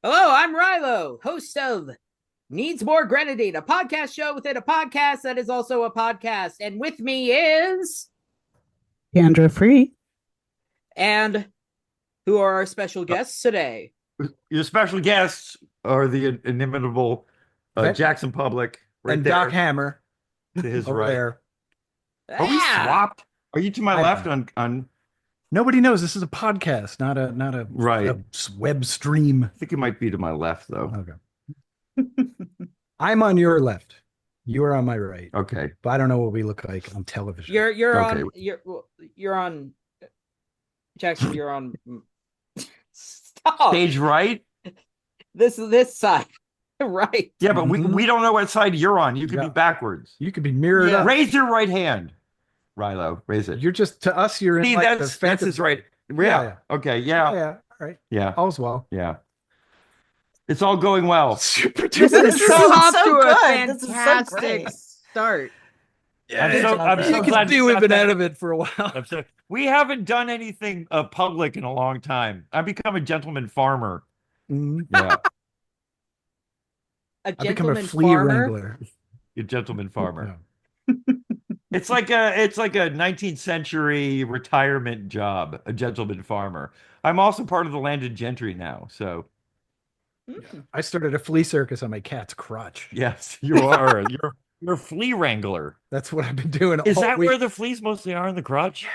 Hello, I'm Rilo, host of Needs More Grenadine, a podcast show within a podcast that is also a podcast. And with me is. Andrew Free. And who are our special guests today? Your special guests are the inimitable Jackson Publick right and there Doc Hammer to his over right. there. Are we swapped? Are you to my left on? Nobody knows this is a podcast, not a Right. a web stream. I think it might be to my left though. Okay. I'm on your left. You are on my right. Okay. But I don't know what we look like on television. You're Okay. on you're on Jackson. You're on. Stop. Stage right? This side, right? Yeah, but we don't know what side you're on. You could Yeah. be backwards. You could be mirrored Yeah. up. Raise your right hand, Rilo. Raise it. You're just to us. You're in See, like that's the his right. Yeah. Yeah. Okay. Yeah. Yeah. Yeah. All right. Yeah. All's well. Yeah. It's all going well. Super This duper. is so off to a good. This is so fantastic great. start. I'm so You glad can do you with got an that. out of it for a while. I'm sorry. We haven't done anything public in a long time. I've become a gentleman farmer. Mhm. Yeah, A I've become a gentleman flea farmer. wrangler. a gentleman farmer. Yeah. It's like a 19th century retirement job, a gentleman farmer. I'm also part of the landed gentry now. So I started a flea circus on my cat's crotch. yes, you are. You're a flea wrangler. That's what I've been doing Is all that week. where the fleas mostly are in the crotch?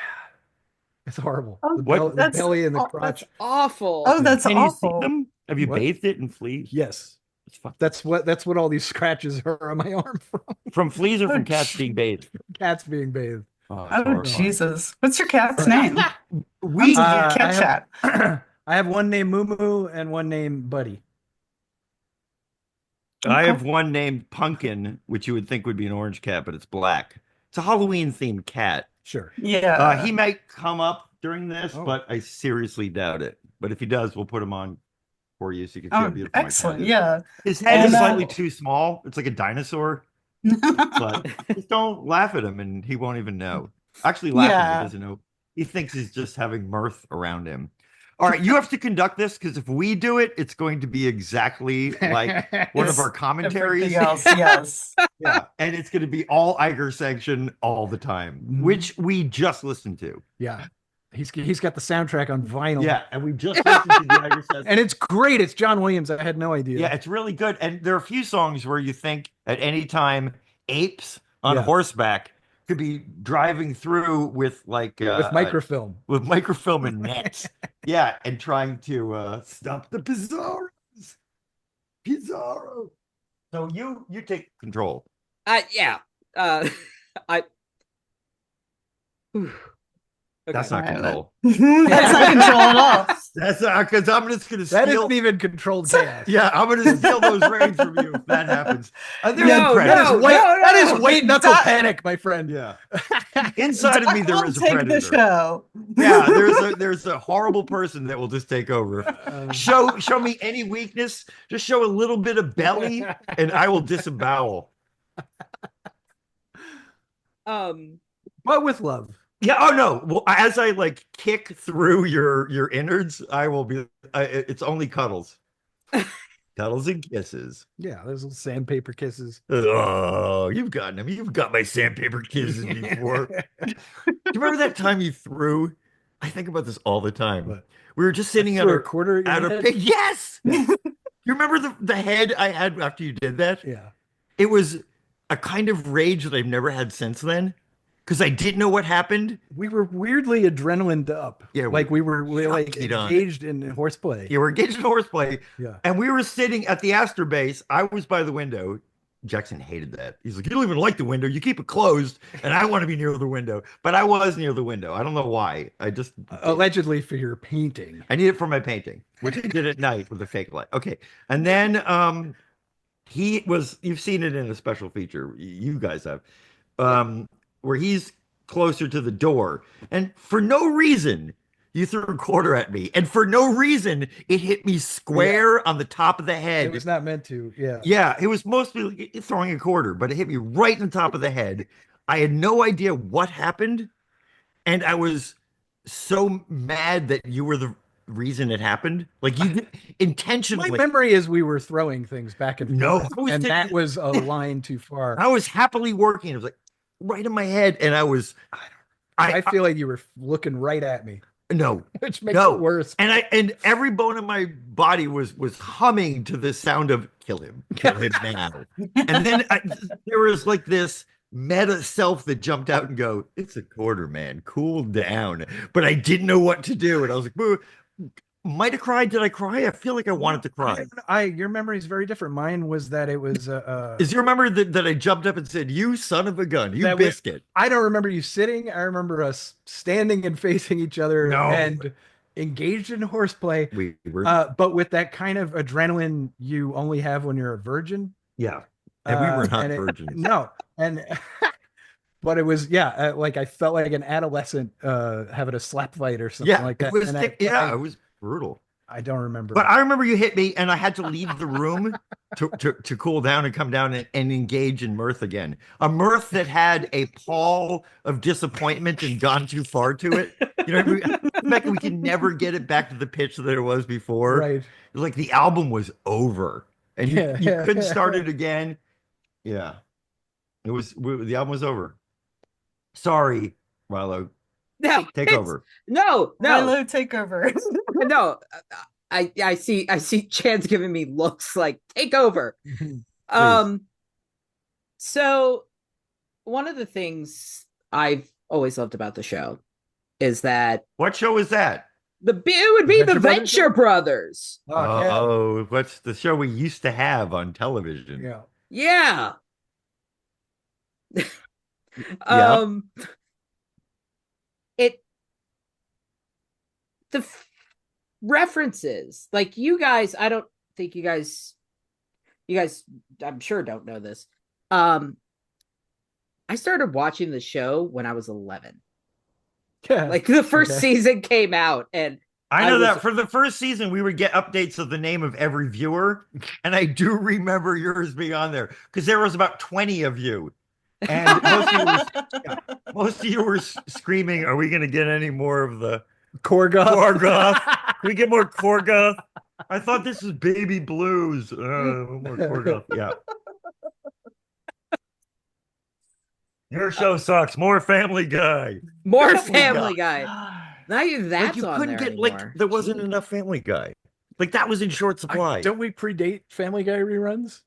It's horrible. Oh, The, what? bell- the That's- belly and the oh, crotch. That's awful. Oh, that's Can you see awful. them? Have you What? bathed it in fleas? Yes. It's fucked. That's what all these scratches are on my arm from From fleas or Oh, from cats gee. being bathed? cats being bathed. Oh, it's Oh, horrifying. Jesus. What's your cat's name? We Uh, Cat chat. I have one named Moo Moo and one named Buddy. I have one named Pumpkin, which you would think would be an orange cat, but it's black. It's a Halloween themed cat. Sure. Yeah. He might come up during this, Oh. but I seriously doubt it. But if he does, we'll put him on for you so you can see how Oh, beautiful my cat excellent. is. Yeah. His head is And, slightly too small. It's like a dinosaur, but just don't laugh at him and he won't even know. Actually, laugh at him, Yeah. he doesn't know. He thinks he's just having mirth around him. All right, you have to conduct this because if we do it, it's going to be exactly like one of It's our commentaries. Everything else, yes. Yeah, and it's going to be all Iger section all the time, Mhm. which we just listened to. Yeah. He's got the soundtrack on vinyl. Yeah, and we just listened to the Iger section. And it's great. It's John Williams. I had no idea. Yeah, it's really good. And there are a few songs where you think at any time apes on Yeah. horseback could be driving through with like With microfilm. with microfilm and nets. Yeah, and trying to stop the Pizarros. Pizarro. So you take control. Yeah. I. That's not All right, control. That's not control at all. That's not because I'm just gonna That steal. isn't even controlled chaos. Yeah, I'm gonna steal those reins from you if that happens. There's No, a That predator. is white, that no. is white knuckle panic, my friend. Yeah. Inside of me there I'll is a take predator. the show. Yeah, there's a horrible person that will just take over. Show me any weakness, just show a little bit of belly, and I will disembowel. But with love. Yeah. Oh no. Well, as I like kick through your innards, I will be. It's only cuddles, cuddles and kisses. Yeah, those little sandpaper kisses. Oh, you've gotten them. You've got my sandpaper kisses before. Do you remember that time you threw? I think about this all the time. What? We were just sitting at Threw a a quarter at a head? pig. Yes. You remember the head I had after you did that? Yeah. It was a kind of rage that I've never had since then because I didn't know what happened. We were weirdly adrenaline up. Yeah, like we were like Fuck it on. engaged in horseplay. You were engaged in horseplay, Yeah. and we were sitting at the Astor base. I was by the window. Jackson hated that. He's like, "You don't even like the window. You keep it closed." And I want to be near the window, but I was near the window. I don't know why. I just Allegedly for your painting. I need it for my painting, which I did at night with a fake light. Okay, and then he was. You've seen it in a special feature. You guys have, where he's closer to the door, and for no reason. You threw a quarter at me, and for no reason, it hit me square on the top of the head. It was not meant to. Yeah. Yeah, it was mostly throwing a quarter, but it hit me right in the top of the head. I had no idea what happened, and I was so mad that you were the reason it happened? Like you My intentionally. memory is we were throwing things back and No, forth, I was and thinking- that was a line too far. I was happily working. It was like right in my head, and I feel like you were looking right at me, no, which makes no. it worse. And every bone in my body was humming to the sound of kill him now. And then there was like this meta self that jumped out and go, it's a quarter, man, cool down. But I didn't know what to do, and I was like, boo. Might have cried. Did I cry? I feel like I wanted to cry. Your memory is very different. Mine was that it was Is you remember that I jumped up and said, "You son of a gun, you that we- biscuit"? I don't remember you sitting. I remember us standing and facing each other No. and engaged in horseplay, We were, but with that kind of adrenaline you only have when you're a virgin. yeah, and we were not and virgins. No, and but it was like I felt like an adolescent having a slap fight or something Yeah, like that. it was. And It was brutal. I don't remember. But I remember you hit me, and I had to leave the room to cool down and come down and engage in mirth again. A mirth that had a pall of disappointment and gone too far to it. You know, we can never get it back to the pitch that it was before. Right. Like the album was over, and you couldn't start it again. Yeah, the album was over. Sorry, Rilo. No, Take over. No, Rilo, take over. no. I see Chan's giving me looks like take over. So one of the things I've always loved about the show is that What show is that? it would be the Venture Brothers. Oh, what's the show we used to have on television? Yeah. Yeah. Yeah. The references, like you guys, I don't think you guys I'm sure don't know this. I started watching the show when I was 11. Yeah. Like the first season came out, and I know that for the first season, we would get updates of the name of every viewer. And I do remember yours being on there because there was about 20 of you. And most of you were screaming, are we going to get any more of the Korgoth? Can we get more Korgoth? I thought this was Baby Blues. More Korgoth. Yeah. Your show sucks. More Family Guy. more Family Guy. Not even Like that's you on couldn't there get anymore. there wasn't enough Family Guy. Like that was in short supply. Don't we predate Family Guy reruns?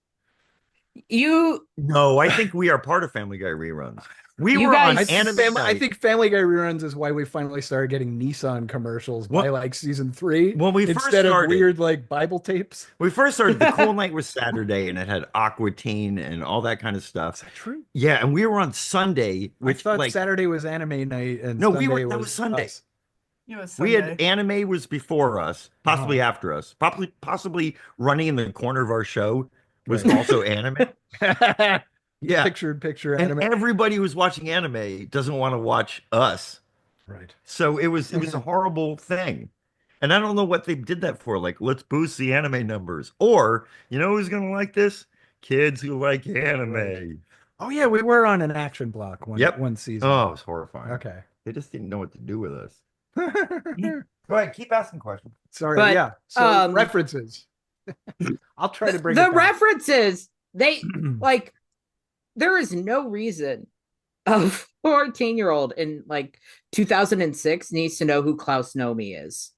No, I think we are part of Family Guy reruns. We You were on guys- Anime I think Family Guy reruns is why we finally started getting Nissan commercials by like season 3. When we first instead started, of weird like Bible tapes. we first started, the cool night was Saturday, and it had Aqua Teen and all that kind of stuff. Is that true? Yeah, and we were on Sunday, Which which thought like Saturday was anime night and No, Sunday that was Sunday. us. we had Anime was before us, possibly after us, possibly running in the corner of our show was also Anime. Yeah, Picture and anime. everybody who's watching Anime doesn't want to watch us. Right. So it was a horrible thing. And I don't know what they did that for. Like, let's boost the anime numbers. Or, you know who's going to like this? Kids who like anime. Right. Oh, yeah, we were on an action block one season. Oh, it was horrifying. Okay. They just didn't know what to do with us. Go ahead, keep asking questions. Sorry, But, yeah. So references. I'll try to bring the it back. references. They like there is no reason a 14-year-old in like 2006 needs to know who Klaus Nomi is.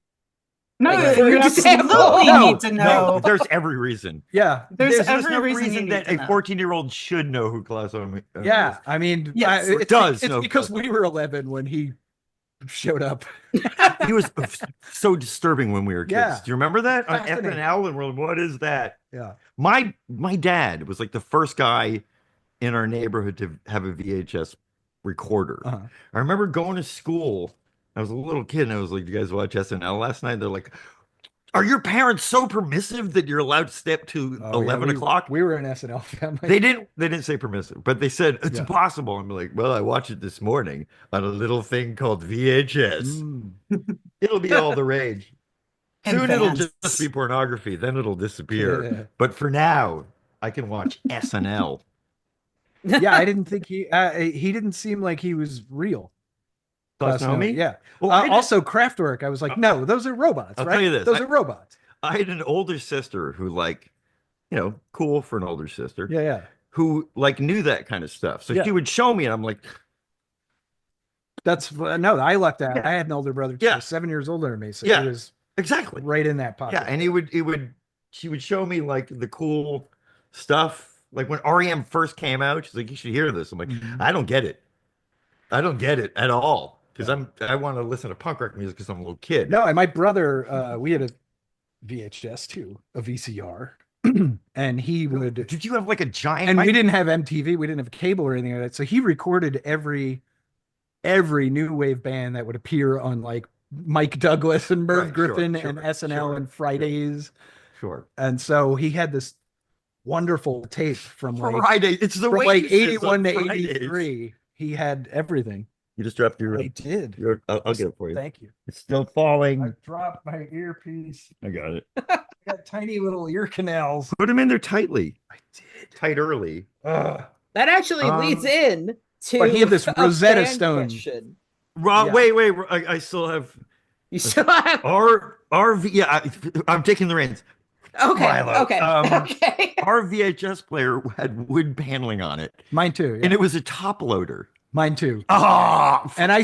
No, Like, you for example. absolutely No, need to know. there's every reason. Yeah. There's There's every no reason you reason need that to a know. 14-year-old should know who Klaus Nomi is. Yeah. I mean, Yes. it's know because Klaus. we were 11 when he showed up. He was so disturbing when we were kids. Yeah. Do you remember that? On Fascinating. FNL, and we're like, what is that? Yeah. My dad was like the first guy in our neighborhood to have a VHS recorder. Uh-huh. I remember going to school. I was a little kid, and I was like, "You guys watch SNL last night?" They're like, "Are your parents so permissive that you're allowed to stay up to Oh, 11 yeah, o'clock?" We were an SNL family. They didn't say permissive, but they said it's Yeah. impossible. I'm like, well, I watched it this morning on a little thing called VHS. Mm. It'll be all the rage. Soon it'll Advanced. just be pornography. Then it'll disappear. Yeah. But for now, I can watch SNL. Yeah, I didn't think he didn't seem like he was real. Klaus Nomi? Yeah. Well, I did- also, Kraftwerk. I was like, no, those are robots. I'll right? tell you this, Those are robots. I had an older sister who like, cool for an older sister. Yeah, yeah. Who like knew that kind of stuff. So Yeah. she would show me, and I'm like, That's no. I lucked out. Yeah. I had an older brother, Yeah. 7 years older than me, so Yeah. he was exactly. right in that pocket. Yeah, and she would show me like the cool stuff. Like when REM first came out, she's like, you should hear this. I'm like, Mhm. I don't get it. I don't get it at all. Because Yeah. I want to listen to punk rock music because I'm a little kid. No, and my brother, we had a VHS too, a VCR, and he would. Did you have like a giant And mic? we didn't have MTV, we didn't have cable or anything like that. So he recorded every new wave band that would appear on like Mike Douglas and Merv Right, sure, Griffin sure, and SNL sure, and Fridays. Sure. And so he had this wonderful tape from like Friday. It's the from way like it is 81 on to Fridays. 83. He had everything. You just dropped your. I did. I'll get it for you. Thank you. It's still falling. I dropped my earpiece. I got it. I got tiny little ear canals. Put them in there tightly. I did. Tight early. That actually leads in to But he had this a Rosetta fan Stone. question. Rob, Yeah. wait. I still have You still have RV. Yeah, I'm taking the reins. okay, Rilo. okay, okay. Our VHS player had wood paneling on it, Mine too. Yeah. and it was a top loader. Mine too. Ah, And I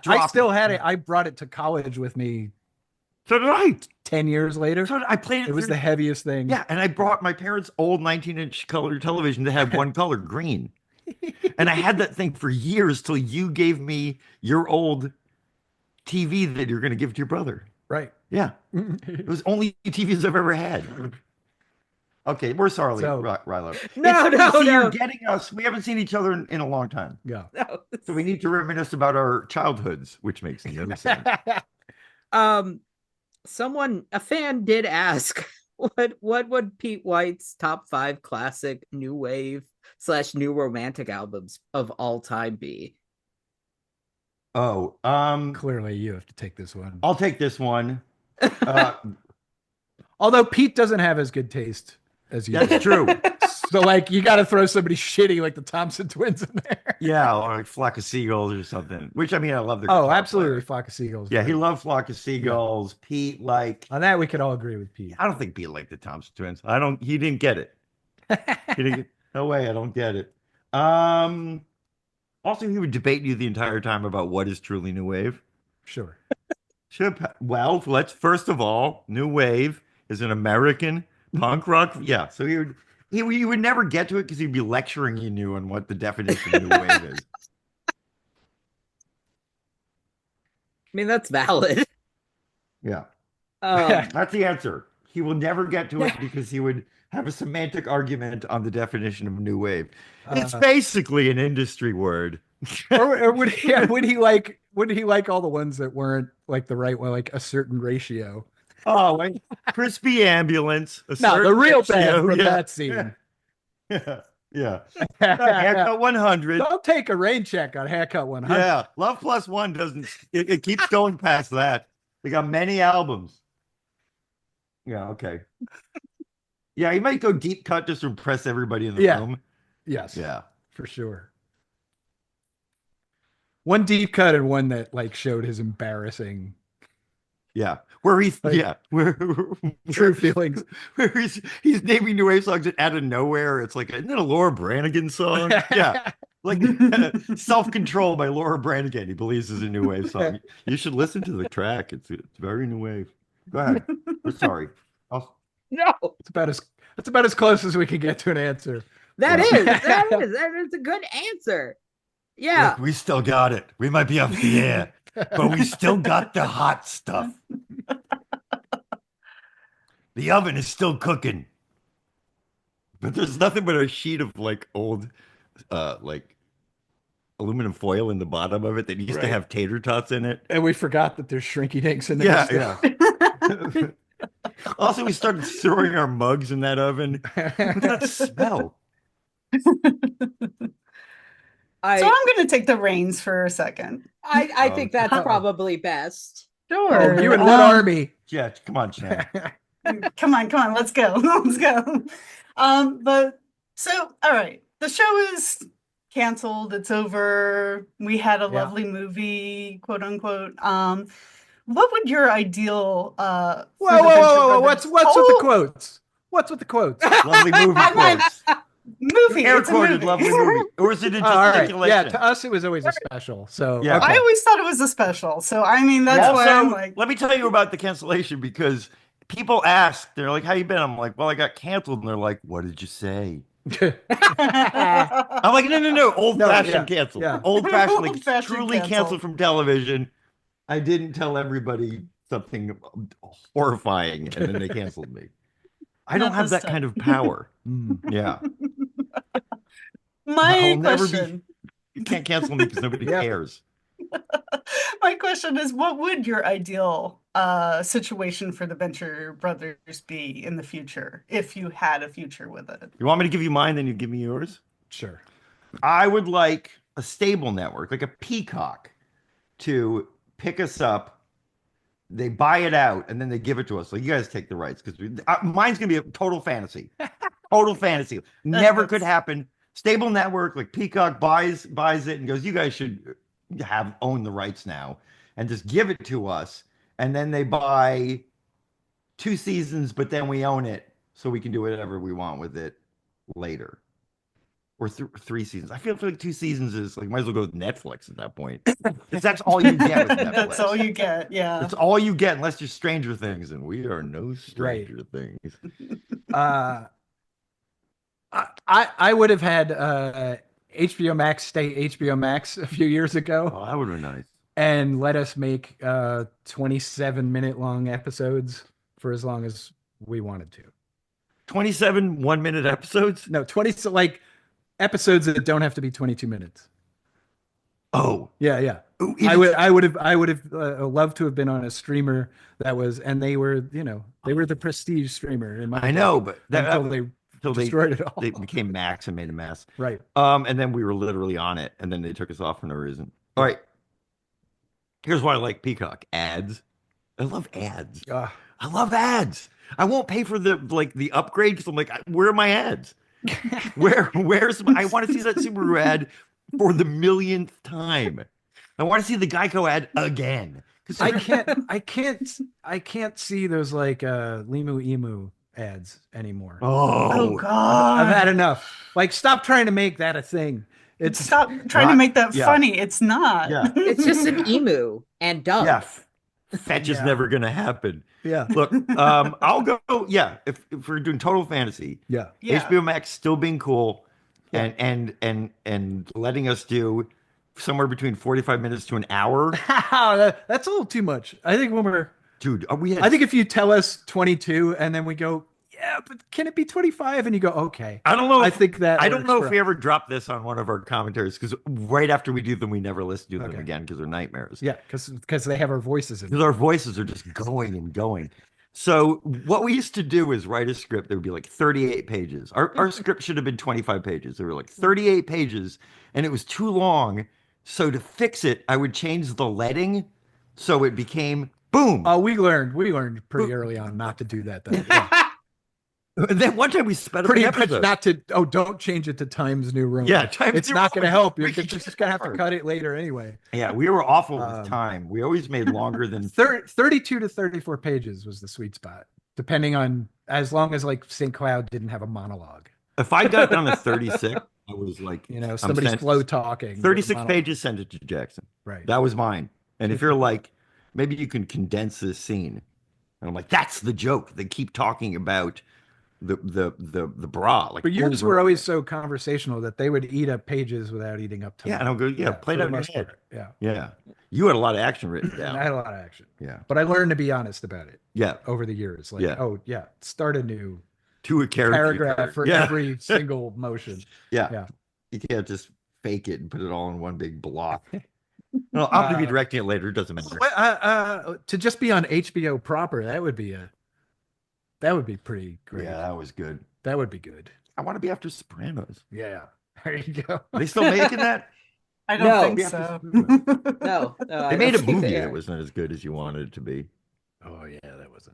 Drop still it. had it. I brought it to college with me so did I. 10 years later. So did I played it. It was the heaviest thing. Yeah, and I brought my parents' old 19-inch color television that had one color, green. And I had that thing for years till you gave me your old TV that you're going to give to your brother. Right. Yeah, it was only TVs I've ever had. Okay, we're sorry, So- Rilo. No, It's- no, see, You're no. getting us. We haven't seen each other in a long time. Yeah. No. So we need to reminisce about our childhoods, which makes no sense. A fan did ask, what would Pete White's top 5 classic new wave / new romantic albums of all time be? Oh, Clearly, you have to take this one. I'll take this one. Although Pete doesn't have as good taste as you. That's do. true. So, like, you got to throw somebody shitty like the Thompson twins in there. Yeah, or like Flock of Seagulls or something. Which I mean, I love their. Oh, guitar absolutely. player. Flock of Seagulls. Yeah, he loved Flock of Seagulls. Pete, like, On that, we could all agree with Pete. I don't think Pete liked the Thompson Twins. He didn't get it. He didn't get, no way, I don't get it. Also, he would debate you the entire time about what is truly new wave. Sure. Well, let's first of all, new wave is an American punk rock. Yeah, so he would never get to it because he'd be lecturing you on what the definition of new wave is. I mean, that's valid. Yeah, Um, that's the answer. He will never get to it because he would have a semantic argument on the definition of new wave. It's basically an industry word. or would he like all the ones that weren't like the right one, like a certain ratio? Oh, like Crispy Ambulance. No, the certain real ratio, band from yeah. that scene. Yeah. Haircut 100. Don't take a rain check on Haircut 100. Yeah. Love Plus One doesn't, it keeps going past that. They got many albums. Yeah, okay. Yeah, he might go deep cut just to impress everybody in the Yeah. room. Yes. Yeah. For sure. One deep cut and one that like showed his embarrassing Yeah. Where he's, Like, yeah. Where true feelings. where he's naming new wave songs that out of nowhere. It's like, isn't that a Laura Branigan song? Yeah. Like Self-Control by Laura Branigan. He believes is a new wave song. You should listen to the track. It's very new wave. Go ahead. We're sorry. no, It's about as close as we can get to an answer. that Yeah. is a good answer. Yeah. Look, we still got it. We might be off the air, but we still got the hot stuff. The oven is still cooking. But there's nothing but a sheet of like old like aluminum foil in the bottom of it that used to Right. have tater tots in it. And we forgot that there's shrinky dinks in there. Yeah, yeah. Also, we started throwing our mugs in that oven. Look at that smell. I So I'm going to take the reins for a second. I think that's Uh-oh. probably best. Sure. Oh, you in what army? Yeah, come on, Chan. Come on, let's go. Let's go. But so, all right. The show is canceled. It's over. We had a Yeah. lovely movie, quote unquote. What would your ideal for Whoa, the whoa, Venture whoa, whoa! Brothers? What's with the quotes? What's with the quotes? Lovely movie quotes. Movie? Air It's a quoted movie. lovely movie. Or is it a Oh, all right. gesticulation? Yeah, to us it was always a special. So Yeah. okay. I always thought it was a special. So I mean, that's why I'm Also, like, let me tell you about the cancellation because people ask, they're like, "How you been?" I'm like, "Well, I got canceled," and they're like, "What did you say?" I'm like, "No, old-fashioned yeah, canceled, yeah. old-fashioned, like Old-fashioned truly canceled. canceled from television." I didn't tell everybody something horrifying, and then they canceled me. I don't Not have this that kind time. of power. Mm. Yeah, my I'll never be. question. You can't cancel me because nobody Yeah. cares. My question is, what would your ideal situation for the Venture Brothers be in the future if you had a future with it? You want me to give you mine, then you give me yours? Sure. I would like a stable network, like a Peacock, to pick us up. They buy it out and then they give it to us. Like, you guys take the rights because mine's gonna be a total fantasy. Total fantasy. Never could happen. Stable network, like Peacock buys it and goes, "You guys should own the rights now," and just give it to us. And then they buy 2 seasons, but then we own it, so we can do whatever we want with it later. Or 3 seasons. I feel like 2 seasons is like, might as well go with Netflix at that point. Because that's all you get with Netflix. That's all you get. Yeah. That's all you get unless you're Stranger Things, and we are no Stranger Things. I would have had HBO Max stay HBO Max a few years ago Oh, that would have been nice. and let us make 27-minute long episodes for as long as we wanted to. 27 1-minute episodes? No, 20, so like episodes that don't have to be 22 minutes. Oh. Yeah, yeah. Ooh, I would have loved to have been on a streamer that was, and they were the prestige streamer in my I know, but until they destroyed it all. They became Max and made a mess. Right. And then we were literally on it, and then they took us off for no reason. All right. Here's why I like Peacock. Ads. I love ads. I love ads. I won't pay for the upgrade because I'm like, where are my ads? I want to see that Subaru ad for the millionth time. I want to see the Geico ad again. I can't see those like Limu Emu ads anymore. Oh God. I've had enough. Like, stop trying to make that a thing. Stop trying to make that funny. It's not. Yeah. It's just an emu and dumb. Yeah. Fetch is never gonna happen. Yeah. Look, I'll go. Yeah, if we're doing total fantasy, Yeah. HBO Max still being cool, and letting us do somewhere between 45 minutes to an hour. That's a little too much. I think when we're Dude, I think if you tell us 22 and then we go, yeah, but can it be 25? And you go, okay. I don't know. I think that I don't know works if we ever drop this on one of our commentaries because right after we do them, we never listen to them Okay. again because they're nightmares. Yeah, because they have our voices in it. Because our voices are just going and going. So what we used to do is write a script that would be like 38 pages. Our script should have been 25 pages. They were like 38 pages, and it was too long. So to fix it, I would change the leading so it became boom. Oh, we learned pretty early on not to do that though. Yeah. And then one time we sped up Pretty an much episode. not to. Don't change it to Times New Roman. Yeah, Times it's New not going to Roman. help. You're just going to have to cut it later anyway. Yeah, we were awful with time. We always made longer than 32 to 34 pages was the sweet spot, depending on as long as like St. Cloud didn't have a monologue. If I got down to 36, I was like, somebody's slow talking. 36 pages, send it to Jackson. Right. That was mine. And if you're like, maybe you can condense this scene. And I'm like, that's the joke. They keep talking about the bra. Like, But yours were always so conversational that they would eat up pages without eating up time. Yeah, and I'll go, play it out in your head. Yeah. Yeah. You had a lot of action written down. I had a lot of action. Yeah. But I learned to be honest about it. Yeah. Over the years. Like, start a new to a paragraph for every single motion. Yeah. Yeah. You can't just fake it and put it all in one big block. Well, I'm gonna be directing it later. It doesn't matter. To just be on HBO proper, that would be pretty great. Yeah, that was good. That would be good. I want to be after Sopranos. Yeah. There you go. Are they still making that? I don't think so. No, they made a movie that wasn't as good as you wanted it to be. Oh yeah,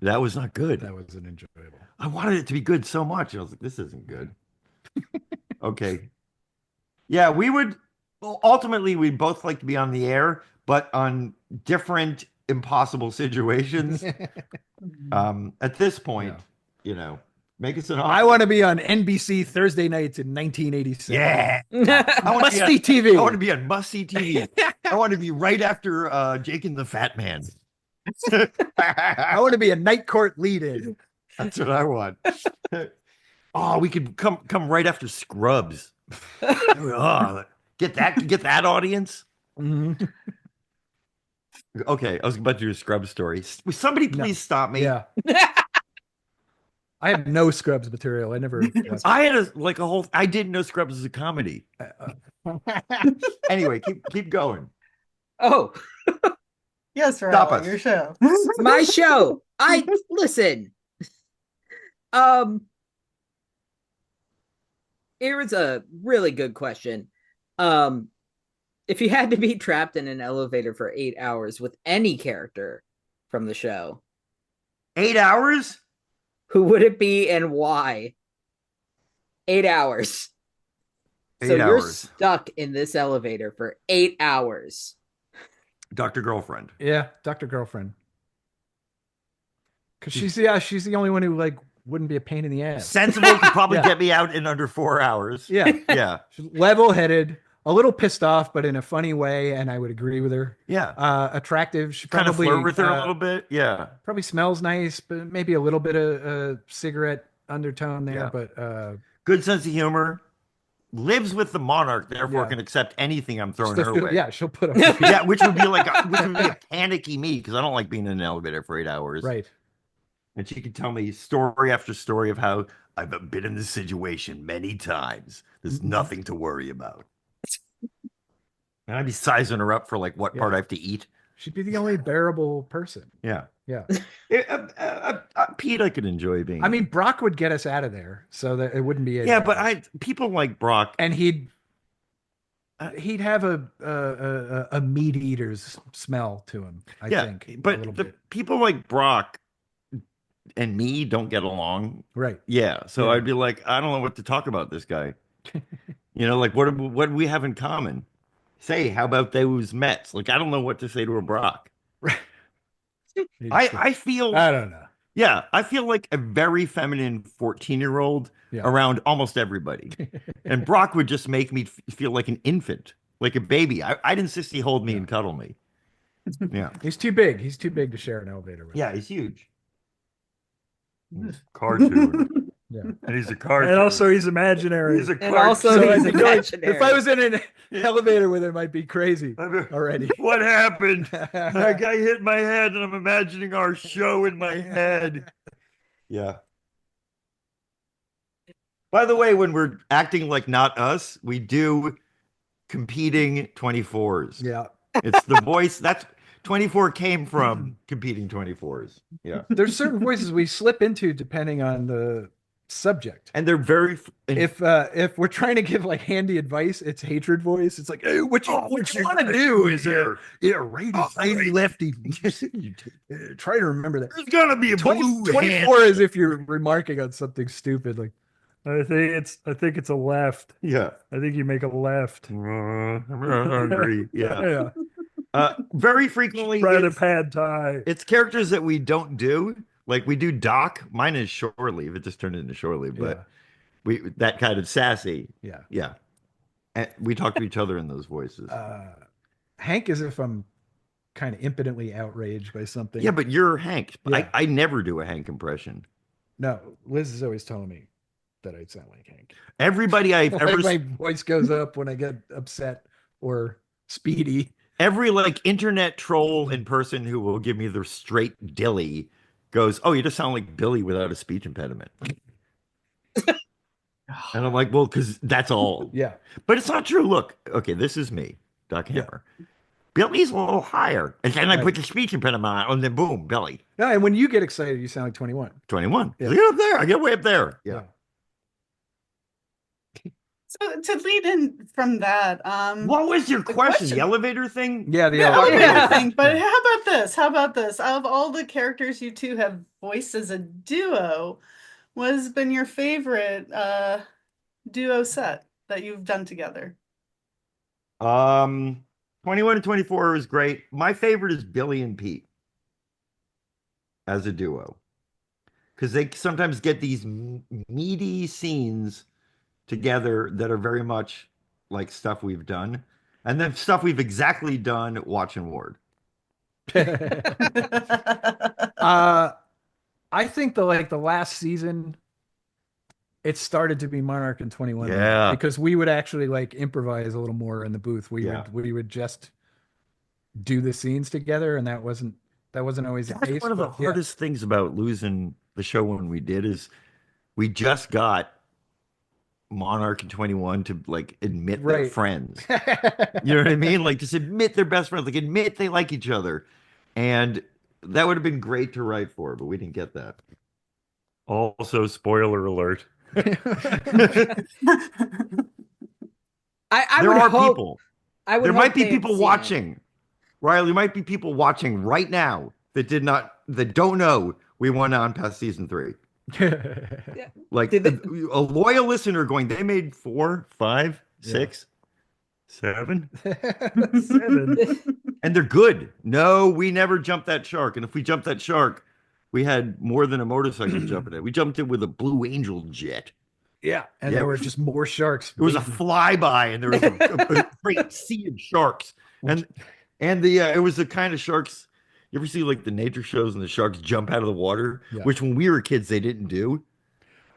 that was not good. That wasn't enjoyable. I wanted it to be good so much. I was like, this isn't good. Okay. Yeah, we would. Well, ultimately, we'd both like to be on the air, but on different impossible situations. At this point, make us an offer. I want to be on NBC Thursday nights in 1987. Yeah. I want to Must-see TV. I want to be on must-see TV. I want to be right after Jake and the Fat Man. I want to be a night court lead-in. That's what I want. Oh, we could come right after Scrubs. Oh, get that audience. Mhm. Okay, I was about to do a Scrubs story. Will somebody please stop me? Yeah. I have no Scrubs material. I never. I had a whole. I didn't know Scrubs was a comedy. Anyway, keep going. Oh, Yes, Stop Randall, us. your show. my show. I listen. Here's a really good question. If you had to be trapped in an elevator for 8 hours with any character from the show, 8 hours? who would it be and why? 8 hours. 8 So you're hours. stuck in this elevator for 8 hours. Dr. Girlfriend. Yeah, Dr. Girlfriend. Because she's the only one who wouldn't be a pain in the ass. Sensible, could probably Yeah. get me out in under 4 hours. Yeah. Yeah. She's level-headed, a little pissed off, but in a funny way, and I would agree with her. Yeah. Attractive. She Kind of probably flirt with her a little bit. Yeah. probably smells nice, but maybe a little bit of cigarette undertone there. Yeah. But Good sense of humor. Lives with the monarch, therefore Yeah. can accept anything I'm throwing still her feel- way. yeah, she'll put up. Yeah, which would be a panicky me because I don't like being in an elevator for 8 hours. Right. And she could tell me story after story of how I've been in this situation many times. There's nothing to worry about. And I'd be sizing her up for what part I have to eat. She'd be the only bearable person. Yeah. Yeah. Pete, I could enjoy being. I mean, Brock would get us out of there, so that it wouldn't be. Yeah, but people like Brock, and he'd have a meat eater's smell to him. I think. a but little the bit. people like Brock and me don't get along. Right. Yeah, so Yeah. I'd be like, I don't know what to talk about this guy. What do we have in common? Say, how about those Mets? I don't know what to say to a Brock. I feel I don't know. Yeah, I feel like a very feminine 14-year-old around almost everybody. And Brock would just make me feel like an infant, like a baby. I'd insist he hold me and cuddle me. Yeah. He's too big. He's too big to share an elevator with. Yeah, he's huge. Cartoon. Yeah. And he's a cartoon. And also he's imaginary. He's a And cartoon. also So he's I think imaginary. if I was in an elevator with him, I'd be crazy already. What happened? That guy hit my head and I'm imagining our show in my head. Yeah. By the way, when we're acting like not us, we do competing 24s. Yeah. It's the voice that's 24 came from competing 24s. Yeah. There's certain voices we slip into depending on the subject. And they're very If we're trying to give handy advice, it's hatred voice. It's like, hey, what you want to do is righty, righty, lefty. Try to remember that. There's gonna be a 24 is if you're remarking on something stupid. Like, I think it's a left. Yeah. I think you make a left. I'm hungry. Yeah. yeah. Very frequently Try to pad thai. it's characters that we don't do. Like we do Doc. Mine is shore leave. It just turned into shore leave, but that kind of sassy. Yeah. Yeah. And we talk to each other in those voices. Hank is if I'm kind of impotently outraged by something. Yeah, but you're Hank. Yeah. I never do a Hank impression. No, Liz is always telling me that I sound like Hank. Everybody I've ever My voice goes up when I get upset or speedy. every internet troll in person who will give me the straight dilly goes, "Oh, you just sound like Billy without a speech impediment." And I'm like, well, because that's all. Yeah. But it's not true. Look, okay, this is me, Doc Hammer. Billy's a little higher. And then I put the speech impediment on, and then boom, Billy. No, and when you get excited, you sound like 21. 21. Yeah. I get up there. I get way up there. Yeah. So to lead in from that, What was your the question? question- The elevator thing? Yeah, the yeah, elevator. elevator Yeah. thing. But how about this? How about this? Out of all the characters you two have voiced as a duo, what has been your favorite duo set that you've done together? Um, 21 and 24 is great. My favorite is Billy and Pete as a duo because they sometimes get these meaty scenes together that are very much like stuff we've done, and then stuff we've exactly done watching Ward. I think the last season, it started to be Monarch and 21 Yeah. because we would actually like improvise a little more in the booth. Yeah. We would just do the scenes together, and that wasn't always the That's case. one of the but yeah. hardest things about losing the show when we did is we just got Monarch and 21 to like admit they're Right. friends. You know what I mean? Like just admit they're best friends, like admit they like each other. And that would have been great to write for, but we didn't get that. Also, spoiler alert. I There would are hope. people. I would There hope might be they had people seen it. watching. Riley, there might be people watching right now that don't know we went on past season 3. Like Did they- a loyal listener going, they made 4, 5, Yeah. 6, 7, 7. and they're good. No, we never jumped that shark. And if we jumped that shark, we had more than a motorcycle jumping it. We jumped it with a Blue Angel jet. Yeah, and Yeah, there were just more sharks. It was a waiting. flyby, and there was a great sea of sharks. And it was the kind of sharks. You ever see like the nature shows and the sharks jump out of the water, Yeah. which when we were kids they didn't do.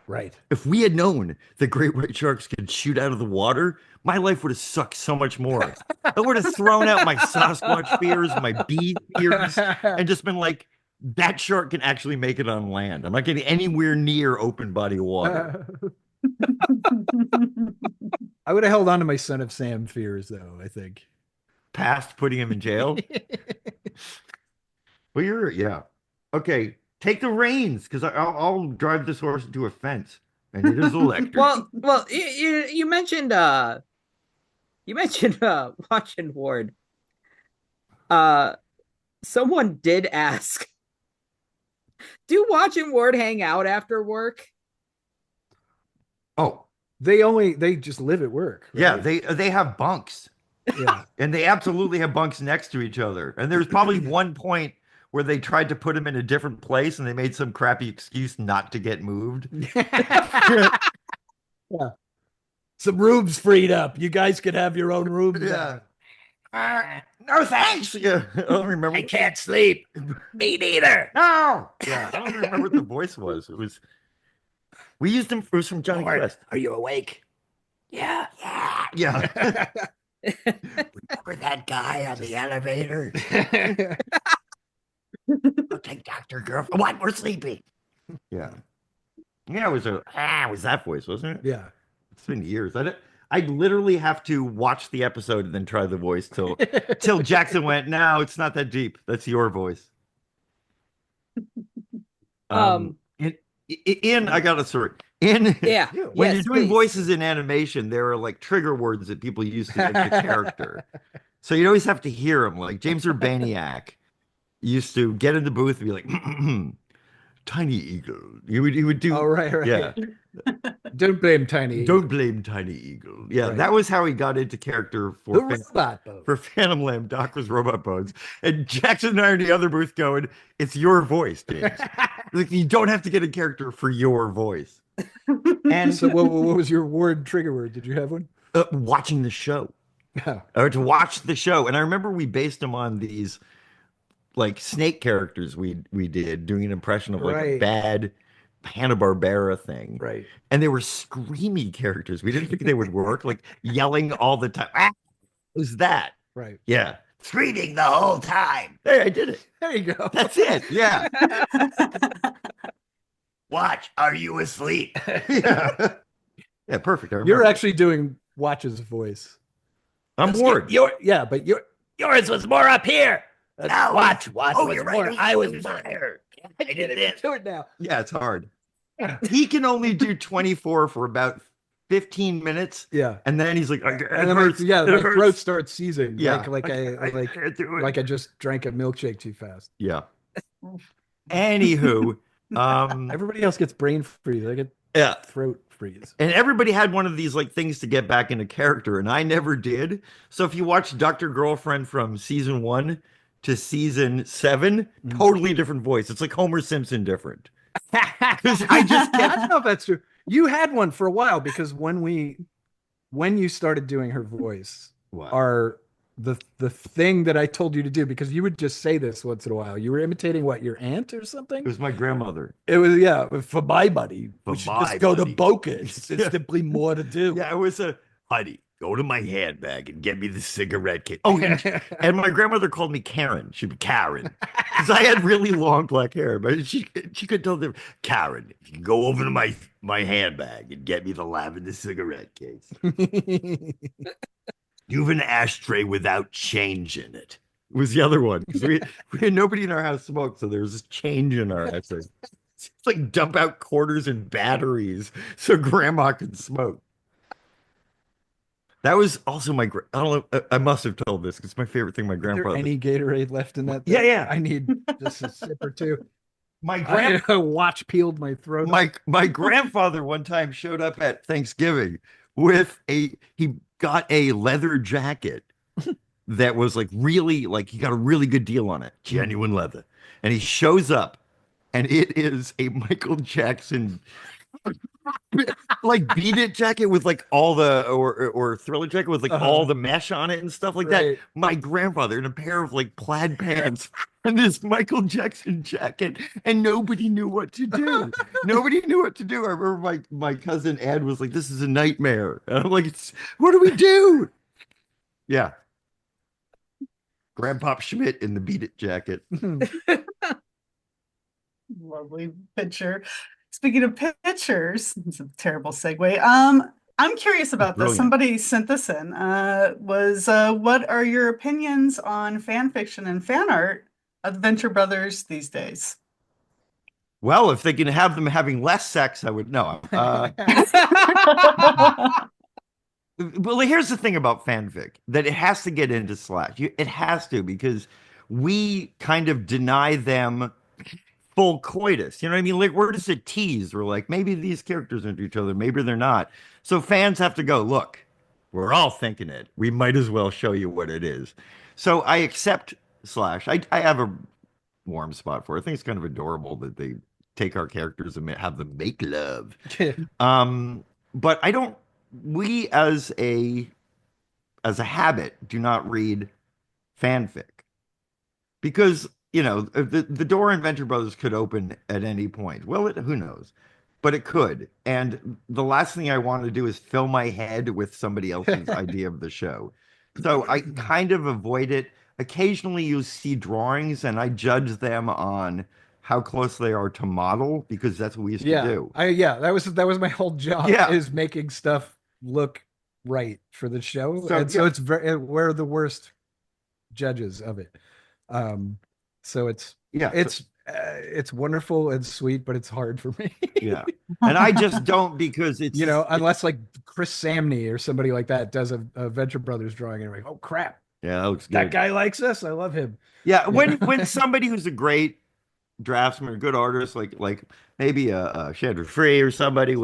Right. If we had known that great white sharks could shoot out of the water, my life would have sucked so much more. I would have thrown out my Sasquatch fears, my bee fears, and just been like, that shark can actually make it on land. I'm not getting anywhere near open body of water. I would have held on to my Son of Sam fears, though, I think. Past putting him in jail. Well, yeah. Okay, take the reins because I'll drive this horse into a fence, and it is electric. Well, you mentioned watching Ward. Someone did ask, do Watch and Ward hang out after work? Oh, They just live at work. Right? yeah, they have bunks, Yeah. and they absolutely have bunks next to each other. And there's probably one point where they tried to put him in a different place, and they made some crappy excuse not to get moved. Yeah. Some rooms freed up. You guys could have your own rooms. Yeah. No thanks. Yeah, I don't remember. I can't sleep. Me neither. No. Yeah, I don't remember what the voice was. We used him. It was from Johnny Quest. Are you awake? Yeah. Yeah. Remember that guy on the elevator? I'll take Dr. Girlfriend. What? We're sleeping. Yeah. Yeah, it was that voice, wasn't it? Yeah. It's been years. I literally have to watch the episode and then try the voice till Jackson went, no, it's not that deep. That's your voice. I got a story. Yeah. When yes, you're doing please. voices in animation, there are like trigger words that people use to get the character. So you always have to hear them. Like James Urbaniak used to get in the booth and be like, Tiny Eagle. He would do. Oh, right. Yeah. Don't blame Tiny. Don't blame Tiny Eagle. Yeah, Right. that was how he got into character The for robot boat. for Phantom Lamb. Doc was Robot Bones, and Jackson and I are in the other booth going, "It's your voice, James. Like you don't have to get a character for your voice." And So what was your word trigger word? Did you have one? watching the show, Oh. or to watch the show, and I remember we based them on these like snake characters we did doing an impression of like a Right. bad Hanna-Barbera thing. Right. And they were screamy characters. We didn't think they would work, like yelling all the time. Ah, who's that? Right. Yeah. Screaming the whole time. Hey, I did it. There you go. That's it. Yeah. Watch, are you asleep? Yeah. Yeah, perfect. I You're remember. actually doing Watch's voice. I'm bored. But yours was more up here. Watch oh, was you're more. right. I was higher. I did it. Do it now. Yeah, it's hard. He can only do 24 for about 15 minutes. Yeah. And then he's like, And then my throat starts seizing. Yeah. Like I can't do it. like I just drank a milkshake too fast. Yeah. Anywho, Everybody else gets brain freeze. I get yeah. throat freeze. And everybody had one of these like things to get back into character, and I never did. So if you watch Dr. Girlfriend from season 1 to season 7, totally different voice. It's like Homer Simpson different. Because I just I kept don't know if that's true. You had one for a while because when you started doing her voice, the thing that I told you to do, because you would just say this once in a while. You were imitating what, your aunt or something? It was my grandmother. It was, yeah, for my buddy. For We should my just go buddy. to Boca. It's simply more to do. Yeah, it was honey, go to my handbag and get me the cigarette case. Oh, and my grandmother called me Karen. She'd be Karen. Because I had really long black hair. But she could tell them, Karen, if you can go over to my handbag and get me the lavender cigarette case. You have an ashtray without change in it. Was the other one. Because we had nobody in our house smoked, so there was this change in our ashtray. It's like dump out quarters and batteries so grandma could smoke. That was also I don't know, I must have told this because it's my favorite thing my Is there grandfather. any Gatorade left in that? Yeah. I need just a sip or two. My watch peeled my throat. my grandfather one time showed up at Thanksgiving with he got a leather jacket that was like really, like he got a really good deal on it, genuine leather. And he shows up and it is a Michael Jackson like Beat It jacket with like all the or Thriller jacket with like all the mesh on it and stuff like that. My grandfather in a pair of like plaid pants and this Michael Jackson jacket, and nobody knew what to do. Nobody knew what to do. I remember my cousin Ed was like, "This is a nightmare," and I'm like, "What do we do?" Yeah, Grandpop Schmidt in the Beat It jacket. Lovely picture. Speaking of pictures, it's a terrible segue. I'm curious about this. Brilliant. Somebody sent this in. What are your opinions on fan fiction and fan art of the Venture Brothers these days? Well, if they can have them having less sex, I would know. Well, here's the thing about fanfic, that it has to get into Slash. It has to, because we kind of deny them full coitus. You know what I mean? Like, we're just a tease. We're like, maybe these characters are into each other, maybe they're not. So fans have to go, look, we're all thinking it. We might as well show you what it is. So I accept Slash. I have a warm spot for it. I think it's kind of adorable that they take our characters and have them make love. But I don't, we as a habit do not read fanfic, because you know, the door in Venture Brothers could open at any point. Well, who knows? But it could. And the last thing I want to do is fill my head with somebody else's idea of the show. So I kind of avoid it. Occasionally you see drawings and I judge them on how close they are to model, because that's what we used to do. That was my whole job, is making stuff look right for the show. So it's we're the worst judges of it. So it's wonderful and sweet, but it's hard for me. Yeah. And I just don't, because it's, you know, unless like Chris Samney or somebody like that does a Venture Brothers drawing and you're like, oh crap. Yeah, that looks good. That guy likes us. I love him. Yeah. When somebody who's a great draftsman or good artist, like maybe a Chandra Free or somebody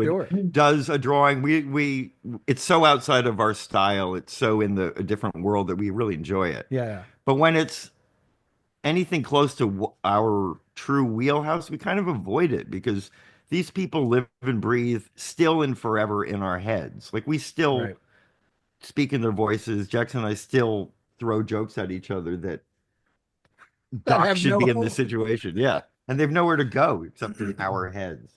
does a drawing, we it's so outside of our style. It's so in a different world that we really enjoy it. Yeah. But when it's anything close to our true wheelhouse, we kind of avoid it, because these people live and breathe still and forever in our heads. Like, we still speak in their voices. Jackson and I still throw jokes at each other that Doc should be in this situation. Yeah. And they've nowhere to go except in our heads.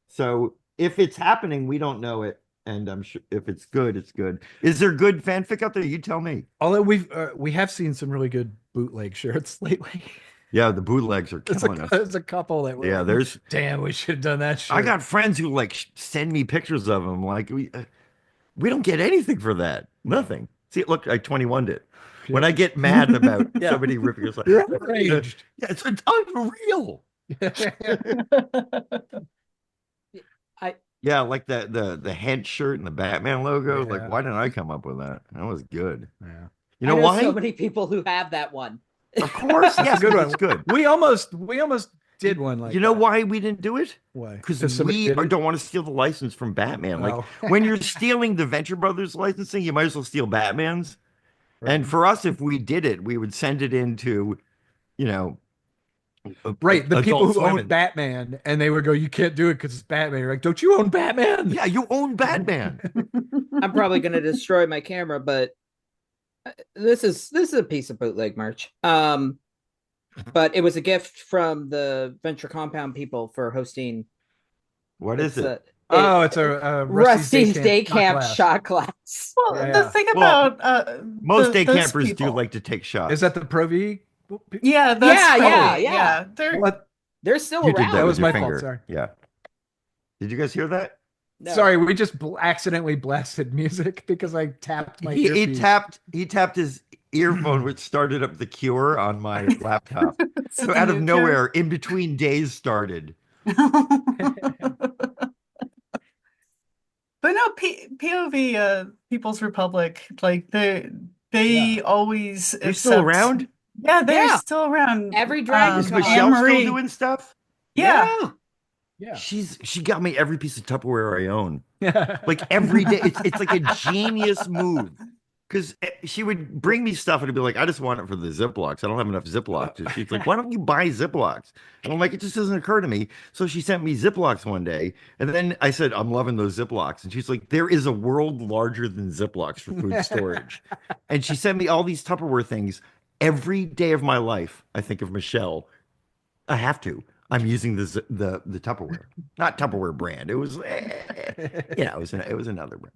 So if it's happening, we don't know it. And I'm sure if it's good, it's good. Is there good fanfic out there? You tell me. Although we have seen some really good bootleg shirts lately. Yeah, the bootlegs are killing us. There's a couple that were there's damn, we should have done that shit. I got friends who like send me pictures of them. Like, we don't get anything for that. Nothing. See, look, I 21'd it. When I get mad about somebody ripping us, like, you're outraged. Yeah, it's unreal. Yeah, like the head shirt and the Batman logo. Like, why didn't I come up with that? That was good. Yeah. You know I why? So many people who have that one. Of course, yes, good one. It's good. We almost did one like You know that. why we didn't do it? Why? Because we don't want to steal the license from Batman. Like when you're stealing the Venture Brothers licensing, you might as well steal Batman's. Right. And for us, if we did it, we would send it into, you know, the people who own Batman, and they would go, "You can't do it because it's Batman." You're like, don't you own Batman? Yeah, you own Batman. I'm probably going to destroy my camera, but this is a piece of bootleg merch. But it was a gift from the Venture Compound people for hosting. What is it? It's a Rusty's Day Camp shot glass. Well, the thing about most day campers do like to take shots. Is that the Pro V? Yeah, yeah. They're still you around. Did that was my finger. fault. Sorry. Yeah. Did you guys hear that? No. Sorry, we just accidentally blasted music because I tapped my earpiece. He tapped his earphone, which started up The Cure on my laptop. So out of nowhere, In Between Days started. But no, POV, People's Republic, like they always they're still around. Yeah, they're still around. Every Dragon is Michelle still doing stuff? Yeah. She got me every piece of Tupperware I own. Like every day, it's like a genius move. Because she would bring me stuff and I'd be like, I just want it for the Ziplocs. I don't have enough Ziplocs. And she's like, why don't you buy Ziplocs? And I'm like, it just doesn't occur to me. So she sent me Ziplocs one day. And then I said, I'm loving those Ziplocs. And she's like, there is a world larger than Ziplocs for food storage. And she sent me all these Tupperware things. Every day of my life, I think of Michelle. I have to. I'm using the Tupperware. Not Tupperware brand. It was, it was another brand.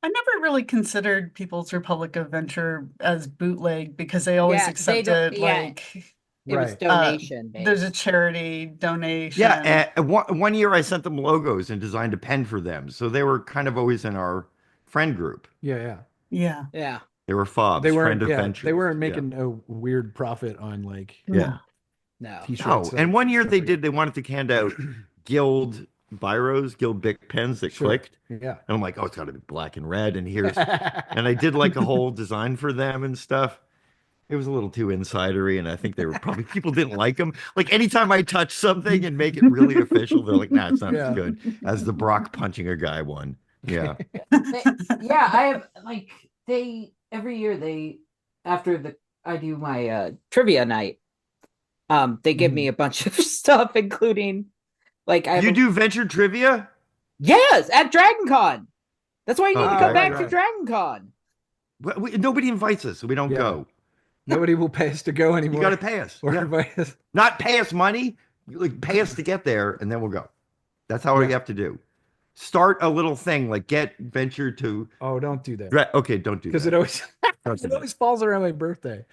I never really considered People's Republic of Venture as bootleg because they always accepted it was donation. There's a charity donation. Yeah, one year I sent them logos and designed a pen for them, so they were kind of always in our friend group. Yeah. They were fobs. They weren't making a weird profit on no. T-shirts. And one year they wanted to hand out Guild Biros, Guild Bic pens that clicked. Yeah. And I'm like, oh, it's got to be black and red. And and I did like a whole design for them and stuff. It was a little too insidery, and I think they were probably people didn't like them. Like anytime I touch something and make it really official, they're like, nah, it's not as good as the Brock punching a guy one. Yeah. I have every year after I do my trivia night, they give me a bunch of stuff, including do Venture Trivia? Yes, at Dragon Con. That's why you need to come back to Dragon Con. Nobody invites us, so we don't go. Nobody will pay us to go anymore. You got to pay us. Invite us. Not pay us money. Pay us to get there, and then we'll go. That's how we have to do. Start a little thing, like get Venture to. Oh, don't do that. Okay, don't do that. Because it always falls around my birthday.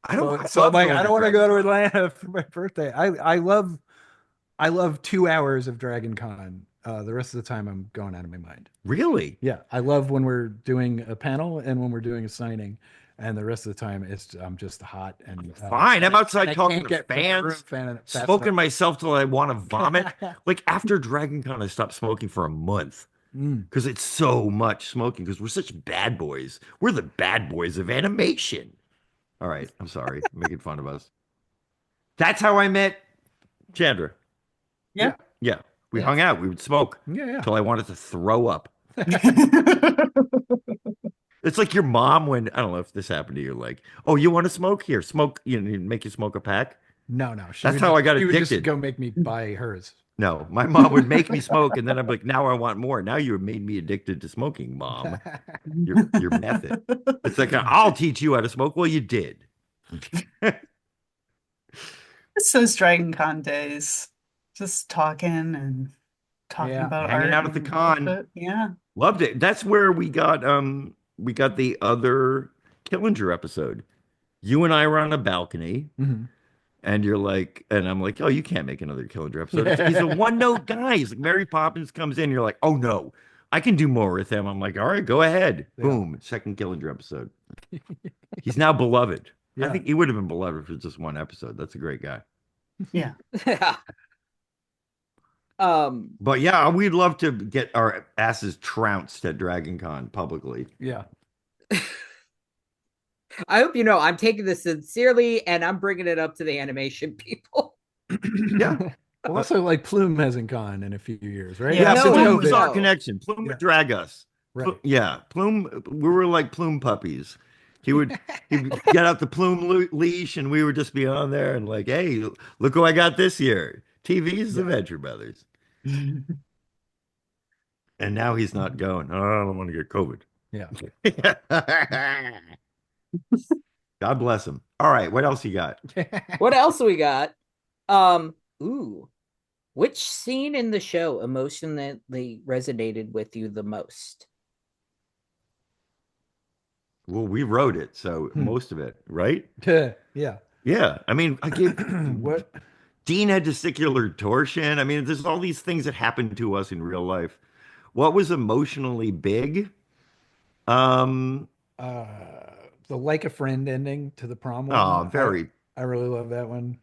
I don't. So I'm like, I don't want to go to Atlanta for my birthday. I love 2 hours of Dragon Con. The rest of the time, I'm going out of my mind. Really? Yeah, I love when we're doing a panel and when we're doing a signing, and the rest of the time, I'm just hot and fine. I'm outside talking to fans, smoking myself till I want to vomit. Like after Dragon Con, I stopped smoking for a month because it's so much smoking. Because we're such bad boys. We're the bad boys of animation. All right, I'm sorry, making fun of us. That's how I met Chandra. Yeah. We hung out. We would smoke till I wanted to throw up. It's like your mom when, I don't know if this happened to you, like, oh, you want to smoke? Here, smoke. Make you smoke a pack? No. That's how I got addicted. She would just go make me buy hers. No, my mom would make me smoke, and then I'm like, now I want more. Now you made me addicted to smoking, Mom. Your method. It's like, I'll teach you how to smoke. Well, you did. It's those Dragon Con days. Just talking about hanging art out at the con. Yeah. Loved it. That's where we got the other Killinger episode. You and I were on a balcony, and you're like, and I'm like, oh, you can't make another Killinger episode. He's a one-note guy. He's like, Mary Poppins comes in, you're like, oh no, I can do more with him. I'm like, all right, go ahead. Yeah. Boom, second Killinger episode. He's now beloved. I think he would have been beloved for just one episode. That's a great guy. Yeah. But yeah, we'd love to get our asses trounced at Dragon Con publicly. Yeah. I hope you know I'm taking this sincerely and I'm bringing it up to the animation people. Yeah. Well, also, like Plume hasn't gone in a few years, right? Yeah, Yeah, no, Plume no, was no. our connection. Plume would drag us. Right. Yeah, Plume. We were like Plume puppies. He'd get out the Plume leash, and we would just be on there and like, hey, look who I got this year. TV's the Venture Brothers. And now he's not going. Oh, I don't want to get COVID. Yeah. God bless him. All right, what else you got? What else we got? Ooh. Which scene in the show emotionally resonated with you the most? Well, we wrote it, so most of it, right? Yeah. Yeah. I mean, I gave What? Dean had testicular torsion. I mean, there's all these things that happen to us in real life. What was emotionally big? The like a friend ending to the prom one. Oh, very. I really love that one.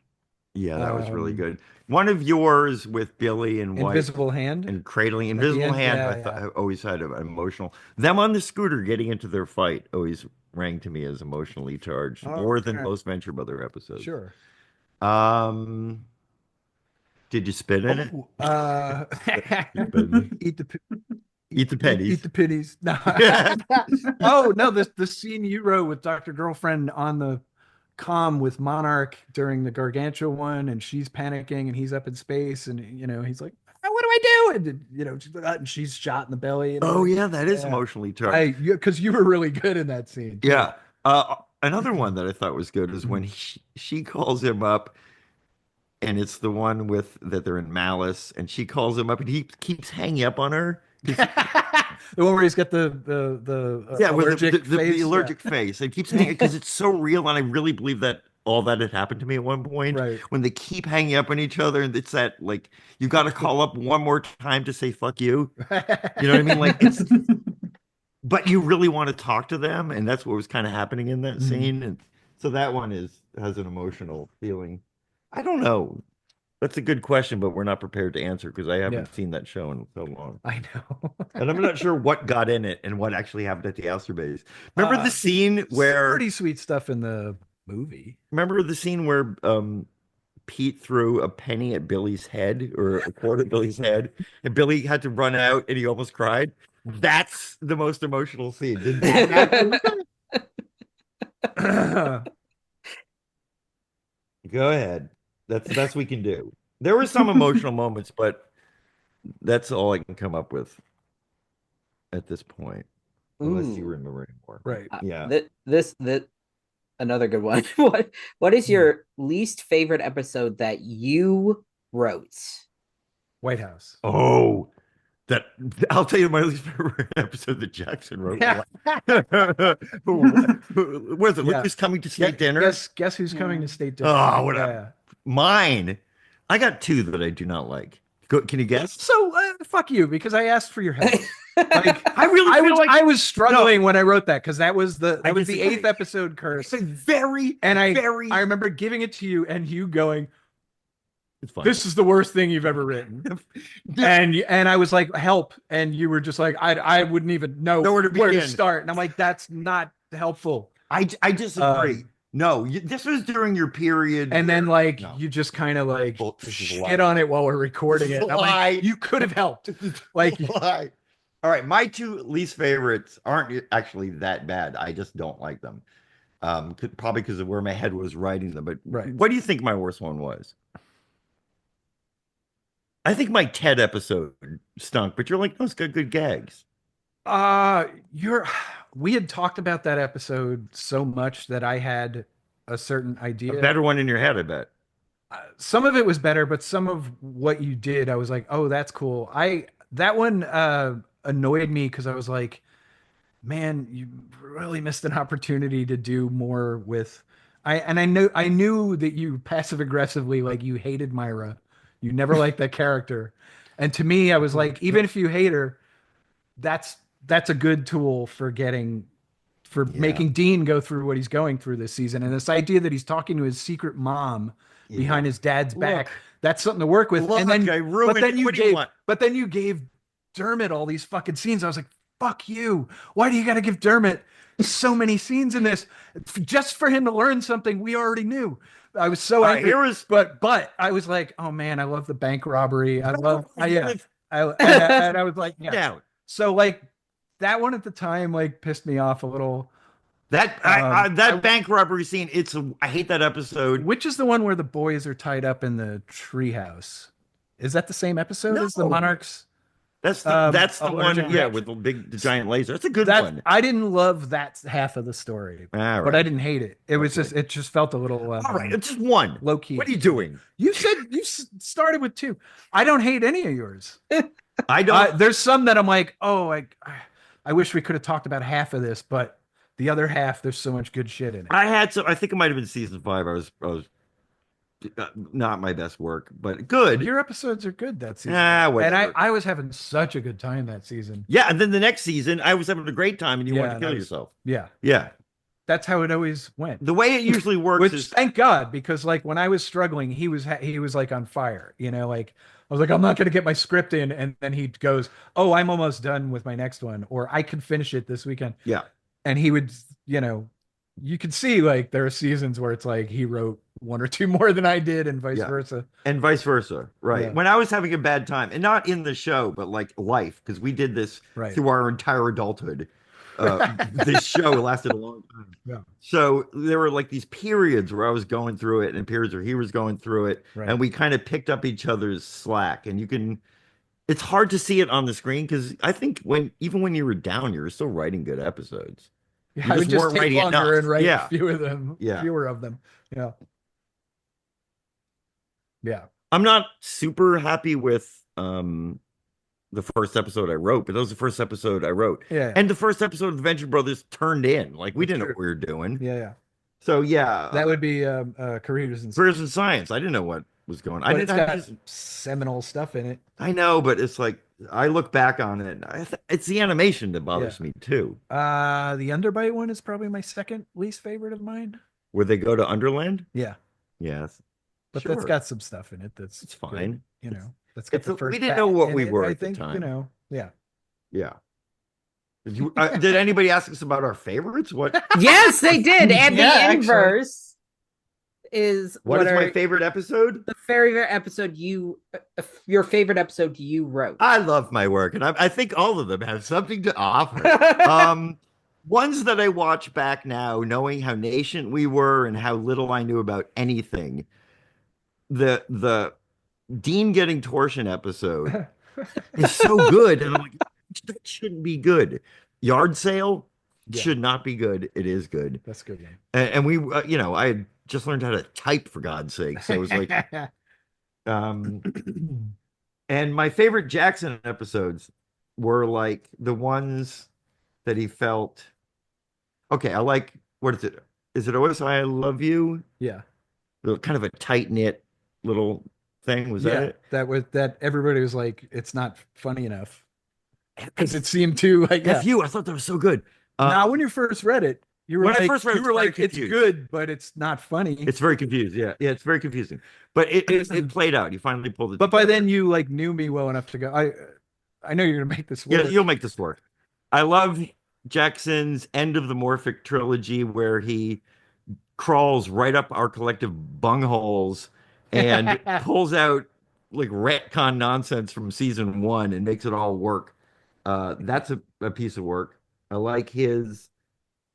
Yeah, that was really good. One of yours with Billy and White Invisible Hand and cradling at the Invisible end, Hand. yeah, I thought I always had an emotional. Them on the scooter getting into their fight always rang to me as emotionally charged, more than okay. most Venture Brother episodes. Sure. Did you spit in it? Eat the Eat the pennies. Eat the pennies. No. Oh no, the scene you wrote with Dr. Girlfriend on the comm with Monarch during the Gargantua one, and she's panicking and he's up in space, and he's like, what do I do? And she's shot in the belly. And Oh yeah, that is emotionally charged. Because you were really good in that scene. Too. Yeah. Another one that I thought was good is when she calls him up, and it's the one with that they're in Malice, and she calls him up, and he keeps hanging up on her. The one where he's got the allergic face. The allergic face. It keeps hanging because it's so real, and I really believe that all that had happened to me at one point. Right. When they keep hanging up on each other, and it's that like you got to call up one more time to say "fuck you." You know what I mean? Like it's. But you really want to talk to them, and that's what was kind of happening in that scene. And so that one has an emotional feeling. I don't know. That's a good question, but we're not prepared to answer because I haven't seen that show in so long. I know. And I'm not sure what got in it and what actually happened at the Astor Base. Remember the scene where pretty sweet stuff in the movie. Remember the scene where Pete threw a penny at Billy's head or a quart at Billy's head, and Billy had to run out and he almost cried? That's the most emotional scene. Didn't Go ahead. That's the best we can do. There were some emotional moments, but that's all I can come up with at this point. Unless you remember anymore. Right. Yeah. This another good one. What is your least favorite episode that you wrote? White House. Oh, I'll tell you my least favorite episode that Jackson wrote. Yeah. Was it? Look who's coming to state dinner. Guess who's coming to state dinner? Oh, whatever. Mine. I got two that I do not like. Can you guess? So fuck you, because I asked for your help. Like, I was struggling when I wrote that because that was the 8th episode curse. It's I remember giving it to you and you going, it's fine. This is the worst thing you've ever written. and I was like, help. And you were just like, I wouldn't even know where to start. And I'm like, that's not helpful. I disagree. No, this was during your period. And then you just kind of like shit on it while we're recording it. I'm like, you could have helped. Like, why? All right, my two least favorites aren't actually that bad. I just don't like them. Probably because of where my head was writing them. But what do you think my worst one was? I think my Ted episode stunk, but you're like, no, it's got good gags. We had talked about that episode so much that I had a certain idea. A better one in your head, I bet. Some of it was better, but some of what you did, I was like, oh, that's cool. That one annoyed me because I was like, man, you really missed an opportunity to do more with. I knew that you passive aggressively, like, you hated Myra. You never liked that character. And to me, I was like, even if you hate her, that's a good tool for making Dean go through what he's going through this season. And this idea that he's talking to his secret mom behind his dad's back, that's something to work with. And then, but then you gave Dermot all these fucking scenes. I was like, fuck you. Why do you got to give Dermot so many scenes in this just for him to learn something we already knew? I was so angry. Here is but I was like, oh man, I love the bank robbery. I love and I was like, yeah. down. So like that one at the time like pissed me off a little. That bank robbery scene, I hate that episode. Which is the one where the boys are tied up in the treehouse? Is that the same episode as the Monarchs? That's the one, with the giant laser. That's a good one. I didn't love that half of the story, but I didn't hate it. It just felt a little. All right, it's just one. Low key. What are you doing? You said you started with 2. I don't hate any of yours. I don't. There's some that I'm like, oh, I wish we could have talked about half of this, but the other half, there's so much good shit in it. I think it might have been season 5. I was not my best work, but good. Your episodes are good that season. And I was having such a good time that season. Yeah, and then the next season, I was having a great time, and you wanted to kill yourself. Yeah. Yeah. That's how it always went. The way it usually works Which, is, thank God, because like when I was struggling, he was like on fire. You know, like I was like, I'm not going to get my script in, and then he goes, "Oh, I'm almost done with my next one, or I can finish it this weekend." Yeah. And he would, you could see like there are seasons where it's like he wrote 1 or 2 more than I did, and vice versa. And vice versa, right? Yeah. When I was having a bad time, and not in the show, but like life, because we did this through our entire adulthood. This show lasted a long time. Yeah. So there were like these periods where I was going through it, and periods where he was going through it, and we kind of picked up each other's slack. And it's hard to see it on the screen because I think even when you were down, you were still writing good episodes. Yeah, I would just take longer and write fewer of them. Yeah. Yeah. I'm not super happy with the first episode I wrote, but that was the first episode I wrote. Yeah. And the first episode of the Venture Brothers turned in. Like we didn't know what we were doing. Yeah. So yeah. That would be Careers in Science. I didn't know what was going on. It's got seminal stuff in it. I know, but it's like I look back on it. It's the animation that bothers me too. The Underbite one is probably my second least favorite of mine. Where they go to Underland? Yeah. Yes. But that's got some stuff in it. It's fine. Good, That's got the first. We didn't know what we were at the think, time. Yeah. Yeah. Did anybody ask us about our favorites? What? Yes, they did. And the inverse is what is my favorite episode? The favorite episode your favorite episode you wrote. I love my work, and I think all of them have something to offer. Ones that I watch back now, knowing how nascent we were and how little I knew about anything. The Dean getting torsion episode is so good, and I'm like, that shouldn't be good. Yard sale should not be good. It is good. That's good, man. And we, I had just learned how to type, for God's sake. So it was like, and my favorite Jackson episodes were like the ones that he felt. Okay, I like, what is it? Is it always I Love You? Yeah. Kind of a tight knit little thing. Was that it? That everybody was like, it's not funny enough. Because it seemed too like I thought that was so good. Now, when you first read it, you were like, it's good, but it's not funny. It's very confused. Yeah, it's very confusing. But it played out. You finally pulled it. But by then, you like knew me well enough to go. I know you're gonna make this work. Yeah, you'll make this work. I love Jackson's end of the Morphic trilogy, where he crawls right up our collective bungholes and pulls out like retcon nonsense from season 1 and makes it all work. That's a piece of work. I like his.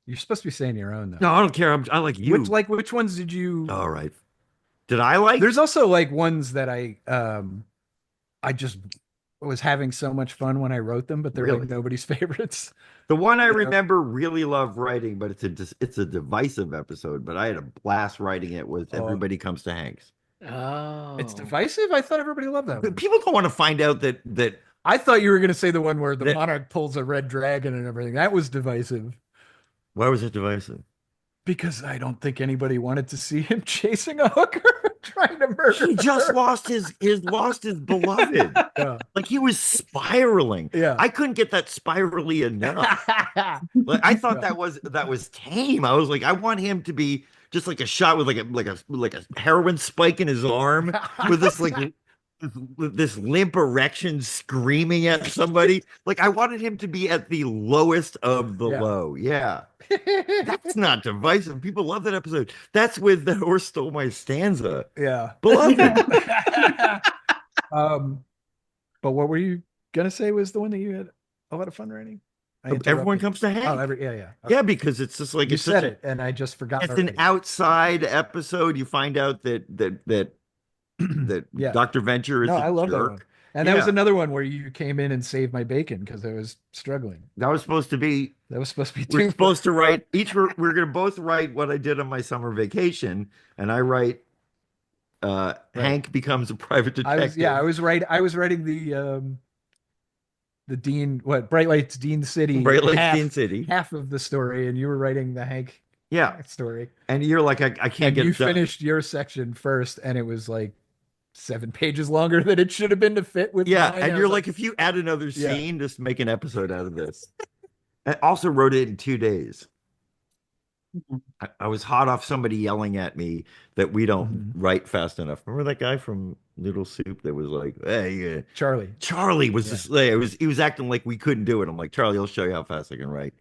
You're supposed to be saying your own though. No, I don't care. I like you. Which ones did you? All right. Did I like? There's also like ones that I just was having so much fun when I wrote them, but they're like nobody's favorites. The one I remember really love writing, but it's a divisive episode. But I had a blast writing it. Was Everybody Comes to Hanks. Oh, it's divisive. I thought everybody loved that one. People don't want to find out that. I thought you were going to say the one where the monarch pulls a red dragon and everything. That was divisive. Why was it divisive? Because I don't think anybody wanted to see him chasing a hooker trying to murder. He just lost his beloved. Yeah. Like he was spiraling. Yeah. I couldn't get that spirally enough. Like, I thought that was tame. I was like, I want him to be just like a shot with like a heroin spike in his arm with this like this limp erection screaming at somebody. Like, I wanted him to be at the lowest of the low. Yeah. That's not divisive. People love that episode. That's with the horse stole my stanza. Yeah. Beloved. But what were you gonna say was the one that you had a lot of fun writing? Everyone comes to Hank. Oh, yeah. Yeah, because it's just like you said it, and I just forgot. It's an outside episode. You find out that Dr. Venture is I love jerk. that one. And that was another one where you came in and saved my bacon because I was struggling. That was supposed to be. We're supposed to write each. We're going to both write what I did on my summer vacation, and I write. Hank becomes a private detective. I was writing the Dean, Bright Lights Dean City. Bright Lights Dean City. Half of the story, and you were writing the Hank story. And you're like, I can't get. You finished your section first, and it was like 7 pages longer than it should have been to fit with. Yeah, and you're like, if you add another scene, just make an episode out of this. I also wrote it in 2 days. I was hot off somebody yelling at me that we don't write fast enough. Remember that guy from Noodle Soup that was like, "Hey, Charlie." Charlie was just he was acting like we couldn't do it. I'm like, Charlie, I'll show you how fast I can write.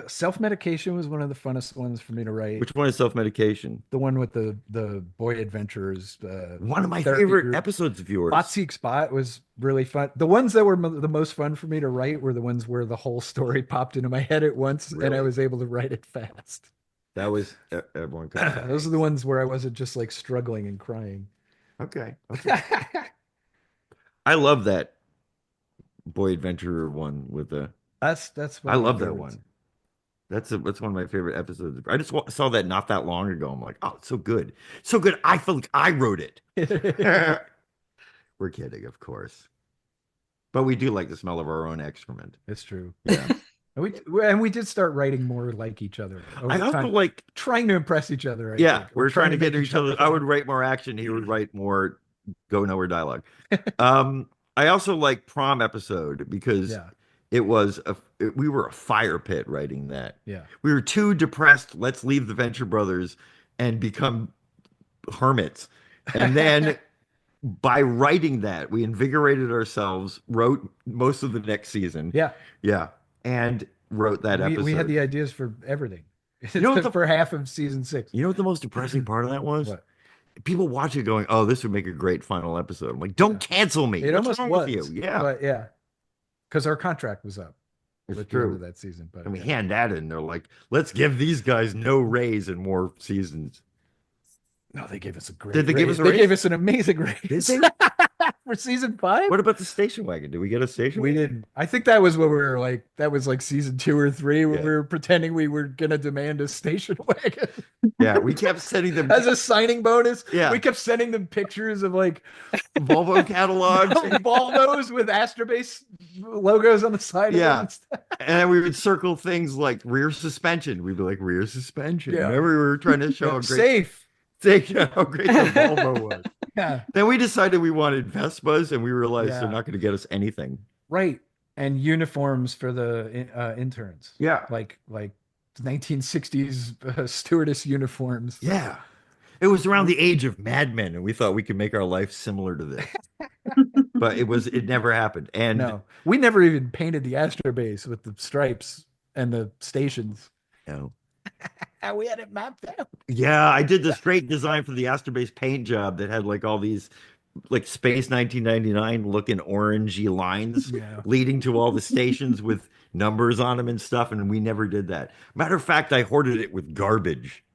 Self-medication was one of the funnest ones for me to write. Which one is self-medication? The one with the boy adventurers. One of my favorite episodes of yours. Spot Seek Spot was really fun. The ones that were the most fun for me to write were the ones where the whole story popped into my head at once, and I was able to write it fast. That was everyone. Those are the ones where I wasn't just like struggling and crying. Okay. I love that boy adventurer one with the. That's. I love that one. That's one of my favorite episodes. I just saw that not that long ago. I'm like, oh, it's so good. So good. I feel like I wrote it. We're kidding, of course. But we do like the smell of our own excrement. It's true. Yeah. and we did start writing more like each other. I also like trying to impress each other. I think. We're trying to get each other. I would write more action. He would write more go nowhere dialogue. I also like prom episode because it was we were a fire pit writing that. Yeah. We were too depressed. Let's leave the Venture Brothers and become hermits. And then by writing that, we invigorated ourselves, wrote most of the next season. Yeah. Yeah. And wrote that episode. We had the ideas for everything. For half of season 6. You know what the most depressing part of that was? What? People watch it going, oh, this would make a great final episode. I'm like, don't cancel me. It What's almost wrong was. with you? Yeah. But because our contract was up. It's at the true. end of that season. But and we hand that in. They're like, let's give these guys no raise and more seasons. No, they gave us a great. Did they give us a They raise? gave us an amazing raise. Did they? For season 5? What about the station wagon? Did we get a station We wagon? didn't. I think that was what we were like. That was like season 2 or 3 where Yeah. we were pretending we were gonna demand a station wagon. Yeah, we kept sending them As a signing bonus. Yeah. We kept sending them pictures of like Volvo catalogs. Volvos with Astrobase logos on the side Yeah. of them. And then we would circle things like rear suspension. We'd be like, rear suspension. Yeah. Remember, we were trying to show how great, Safe. how great the Volvo was. Yeah. Then we decided we wanted Vespas, and we realized Yeah. they're not going to get us anything. Right. And uniforms for the interns. Yeah. Like 1960s stewardess uniforms. Yeah. It was around the age of Mad Men, and we thought we could make our life similar to this. But it never happened. And No, we never even painted the Astrobase with the stripes and the stations. no. We had it mapped out. Yeah, I did the straight design for the Astrobase paint job that had like all these like Space 1999 looking orangey lines Yeah. leading to all the stations with numbers on them and stuff, and we never did that. Matter of fact, I hoarded it with garbage.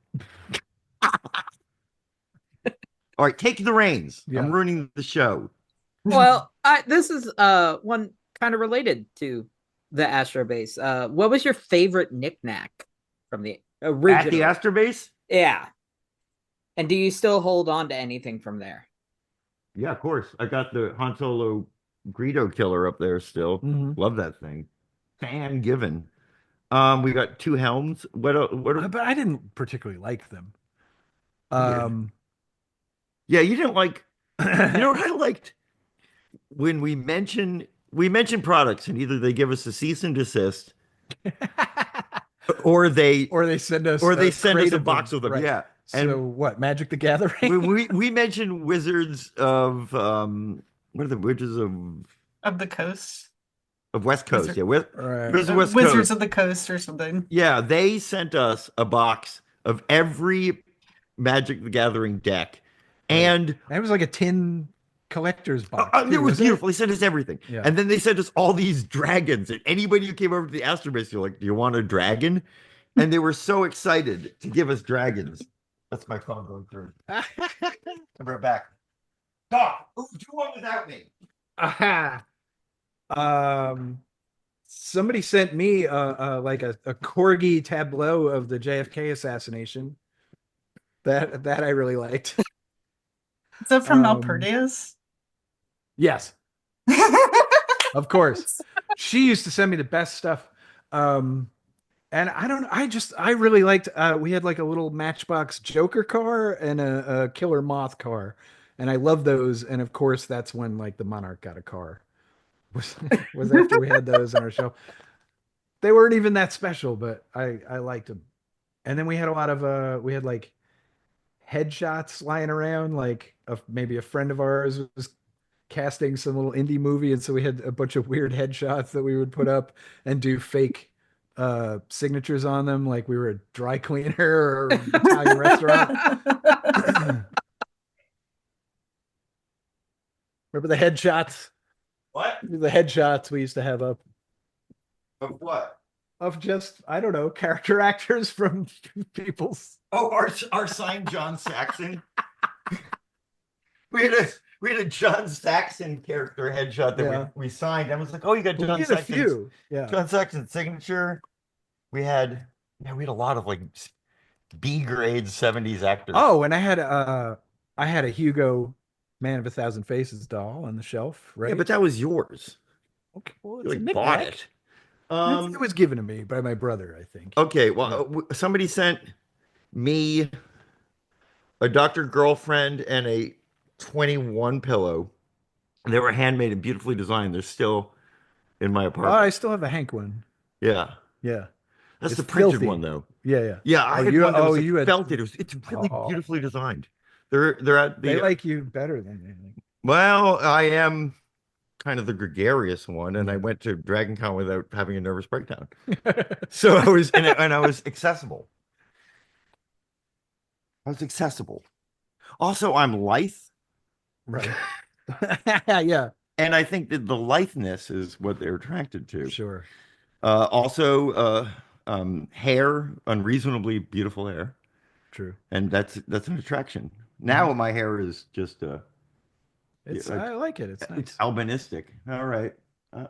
All right, take the reins. Yeah. I'm ruining the show. Well, this is one kind of related to the Astrobase. What was your favorite knickknack from the original? At the Astrobase? Yeah. And do you still hold on to anything from there? Yeah, of course. I got the Han Solo Greedo killer up there still. Mhm. Love that thing. Fan given. We got 2 helms. What But I didn't particularly like them. Yeah, you didn't like. You know what I liked? When we mention products, and either they give us a cease and desist, or they Or they send us send us crate a of box them. of them. Right. Yeah. So what? Magic the Gathering? we mentioned Wizards of what are the Wizards Of the Coast. of West Coast? Wizard- Yeah, Right. Wizards of West Wizards Coast. of the Coast or something. Yeah, they sent us a box of every Magic the Gathering deck, and That was like a tin collector's box. it too, was wasn't beautiful. They sent us everything, Yeah. and then they sent us all these dragons. And anybody who came over to the Astrobase, you're like, "Do you want a dragon?" And they were so excited to give us dragons. That's my phone going through. it? Come right back. Stop! Who on without me? Aha. Somebody sent me like a corgi tableau of the JFK assassination. That I really liked. Is that from Um, Malperdius? Yes, of course. She used to send me the best stuff. And I really liked, we had like a little Matchbox Joker car and a Killer Moth car. And I love those. And of course, that's when like the Monarch got a car. Was after we had those on our show. They weren't even that special, but I liked them. And then we had a lot of, we had like headshots lying around, like maybe a friend of ours was casting some little indie movie, and so we had a bunch of weird headshots that we would put up and do fake signatures on them, like we were a dry cleaner or Italian restaurant. Remember the headshots? What? The headshots we used to have up Of what? of just, I don't know, character actors from people's. Oh, our signed John Saxon. we had a John Saxon character headshot that we signed. I was like, oh, you got John We had a Saxon's, few. Yeah. John Saxon's signature. We had a lot of like B grade 70s actors. Oh, and I had a Hugo Man of a Thousand Faces doll on the shelf, right? yeah, but that was yours. okay, well, You it's a like bought knickknack. it. It was given to me by my brother, I think. Okay, well, somebody sent me a Dr. Girlfriend and a 21 pillow. They were handmade and beautifully designed. They're still in my Oh, apartment. I still have a Hank one. Yeah. Yeah. That's It's the printed filthy. one though. Yeah. Yeah, I had you- one that was oh, like you had- felted. It's really Oh. beautifully designed. They're at the They like you better than anything. well, I am kind of the gregarious one, and I went to Dragon Con without having a nervous breakdown. So I was and I was accessible. I was accessible. Also, I'm lithe, Right. Yeah, and I think that the litheness is what they're attracted to. sure. Also, hair, unreasonably beautiful hair, True. and that's an attraction. Now my hair is just It's Yeah, I like it. It's nice. it's albinistic. All right, I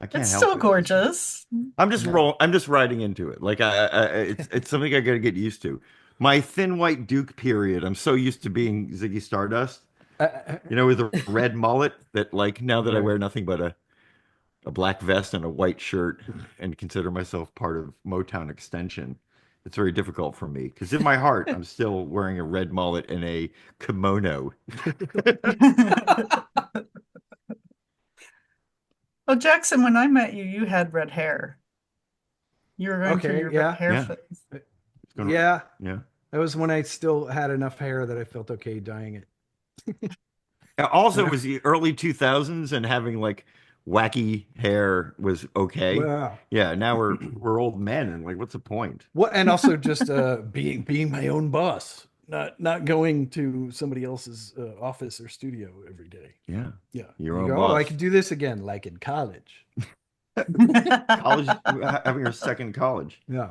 can't It's help still it. gorgeous. I'm just I'm just riding into it. Like it's something I got to get used to. My thin white Duke period. I'm so used to being Ziggy Stardust. With a red mullet that like now that I wear nothing but a black vest and a white shirt and consider myself part of Motown Extension, it's very difficult for me because in my heart I'm still wearing a red mullet and a kimono. Well, Jackson, when I met you, you had red hair. You were going through Okay, your yeah. red hair Yeah. phase. It's gonna- Yeah, yeah. that was when I still had enough hair that I felt okay dyeing it. Also, it was the early 2000s, and having like wacky hair was okay. Wow. Yeah, now we're old men, and like, what's the point? What and also just being my own boss, not going to somebody else's office or studio every day. Yeah, Yeah, Your You own go, boss. Oh, I could do this again, like in college. college, having your second college. Yeah.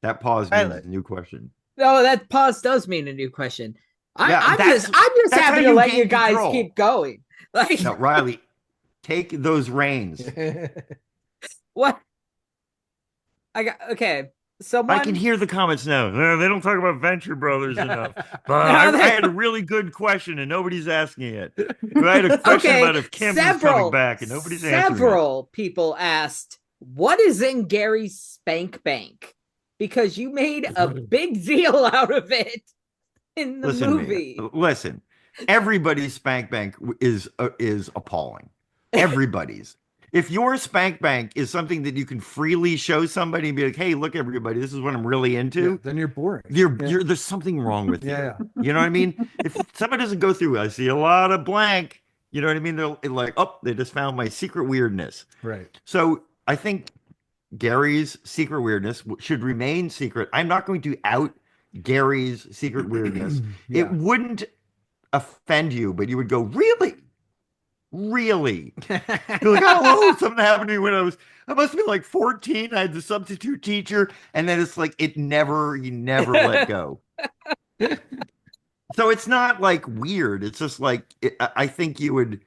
That pause I means like- new question. No, that pause does mean a new question. Yeah, I'm that's- just that's how happy to you let gain you guys control. keep going. Like Now, Riley, take those reins. what? I got okay. Someone I can hear the comments now. They don't talk about Venture Brothers enough. But No, I had a really good question, and nobody's asking it. I had a question Okay, about if Kim was coming back, and nobody's answering it. Several people asked, "What is in Gary's spank bank?" Because you made a big deal out of it in the Listen to movie. me. Listen, everybody's spank bank is appalling. Everybody's. if your spank bank is something that you can freely show somebody and be like, hey, look, everybody, this is what I'm really into, then you're boring. There's something wrong with you. Yeah. You know what I mean? If somebody doesn't go through, I see a lot of blank, you know what I mean? They're like, oh, they just found my secret weirdness. Right. So I think Gary's secret weirdness should remain secret. I'm not going to out Gary's secret weirdness. Yeah. It wouldn't offend you, but you would go, really? Really? You're like, oh, something happened to me when I must have been like 14. I had the substitute teacher, and then it's like you never let go. So it's not like weird. It's just like I think you would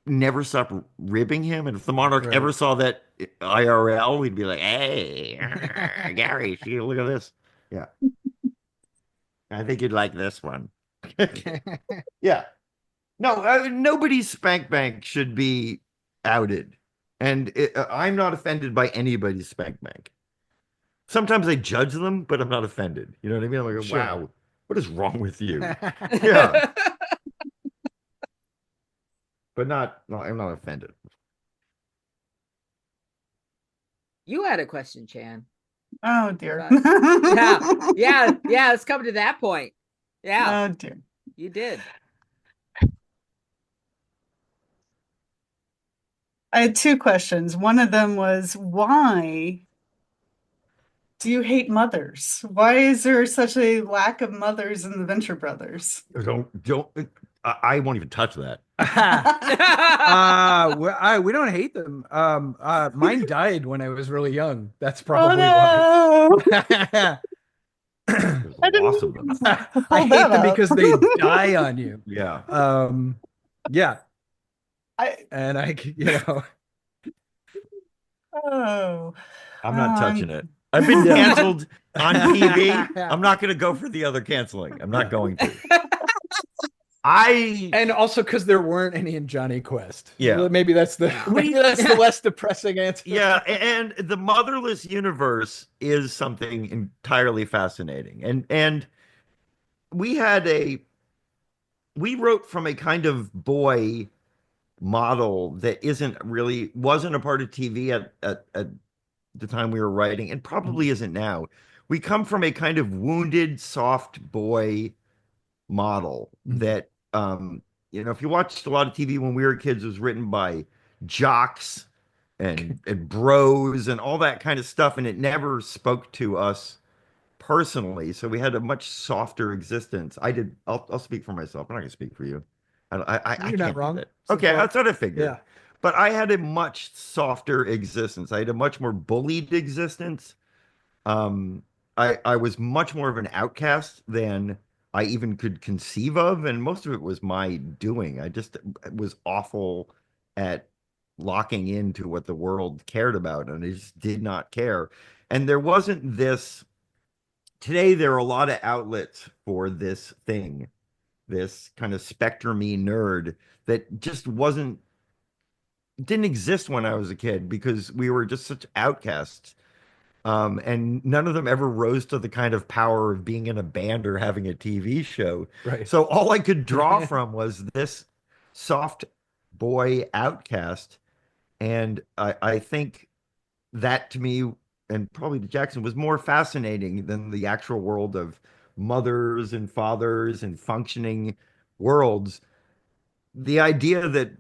never stop ribbing him. And if the monarch ever saw that IRL, he'd be like, hey, Gary, look at this. Yeah. I think you'd like this one. Yeah. No, nobody's spank bank should be outed. And I'm not offended by anybody's spank bank. Sometimes I judge them, but I'm not offended. You know what I mean? I'm like, wow, what is wrong with you? Yeah. But I'm not offended. You had a question, Chan. Oh dear. Yeah. It's coming to that point. Yeah. Oh dear. You did. I had two questions. One of them was, why do you hate mothers? Why is there such a lack of mothers in the Venture Brothers? Don't. I won't even touch that. We don't hate them. Mine died when I was really young. That's Oh probably no! why. I didn't Lots of them. I hate them because they die on you. Yeah. Yeah. I oh. I'm not touching it. I've been canceled on TV. I'm not going to go for the other canceling. I'm not going to. And also because there weren't any in Johnny Quest. Yeah. Maybe that's the less depressing answer. Yeah, and the motherless universe is something entirely fascinating. And we wrote from a kind of boy model that wasn't a part of TV at the time we were writing, and probably isn't now. We come from a kind of wounded, soft boy model that if you watched a lot of TV when we were kids, it was written by jocks and bros and all that kind of stuff, and it never spoke to us personally. So we had a much softer existence. I'll speak for myself. I'm not gonna speak for you. I You're not wrong. Okay, that's what I figured. Yeah. But I had a much softer existence. I had a much more bullied existence. I was much more of an outcast than I even could conceive of, and most of it was my doing. I just was awful at locking into what the world cared about, and I just did not care. And there wasn't this. Today, there are a lot of outlets for this thing, this kind of spectrum-y nerd that just didn't exist when I was a kid because we were just such outcasts. And none of them ever rose to the kind of power of being in a band or having a TV show. Right. So all I could draw from was this soft boy outcast. And I think that to me, and probably to Jackson, was more fascinating than the actual world of mothers and fathers and functioning worlds. The idea that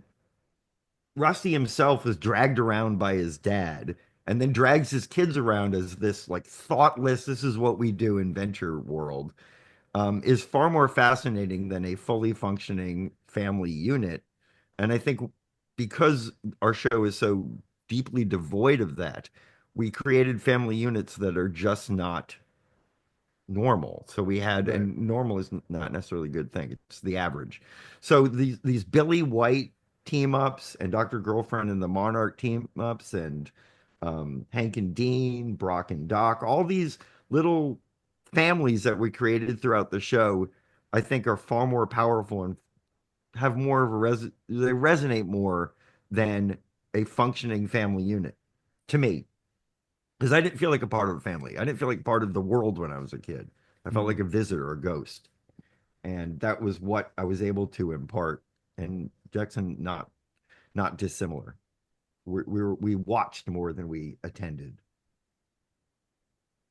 Rusty himself is dragged around by his dad and then drags his kids around as this like thoughtless, this is what we do in venture world, is far more fascinating than a fully functioning family unit. And I think because our show is so deeply devoid of that, we created family units that are just not normal. So we had, and normal is not necessarily a good thing. It's the average. So these Billy White team ups and Dr. Girlfriend and the Monarch team ups and Hank and Dean, Brock and Doc, all these little families that we created throughout the show, I think are far more powerful and have more of they resonate more than a functioning family unit to me. Because I didn't feel like a part of a family. I didn't feel like part of the world when I was a kid. I felt like a visitor or a ghost. And that was what I was able to impart. And Jackson, not dissimilar. we watched more than we attended.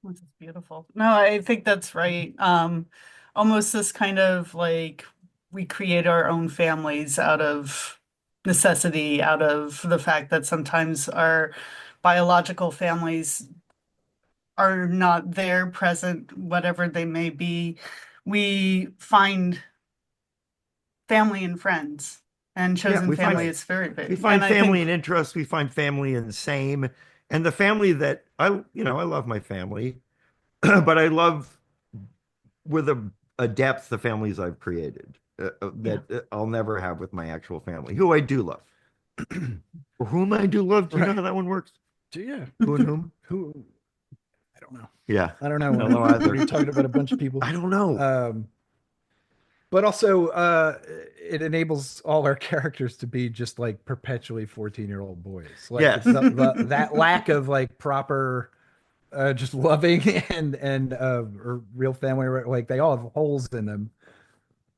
This is beautiful. No, I think that's right. Almost this kind of like we create our own families out of necessity, out of the fact that sometimes our biological families are not there, present, whatever they may be. We find family and friends, and chosen family is very big. We find And family and interests. We find family in same, and the family that I love my family, but I love with a depth the families I've created that I'll never have with my actual family, who I do love, or whom I do love. Do you know how that one works? Yeah. Who and whom? Who? I don't know. Yeah, I don't know. I don't know either. You're talking about a bunch of people. I don't know. But also, it enables all our characters to be just like perpetually 14-year-old boys. Like Yes. that lack of like proper, just loving and or real family, like they all have holes in them.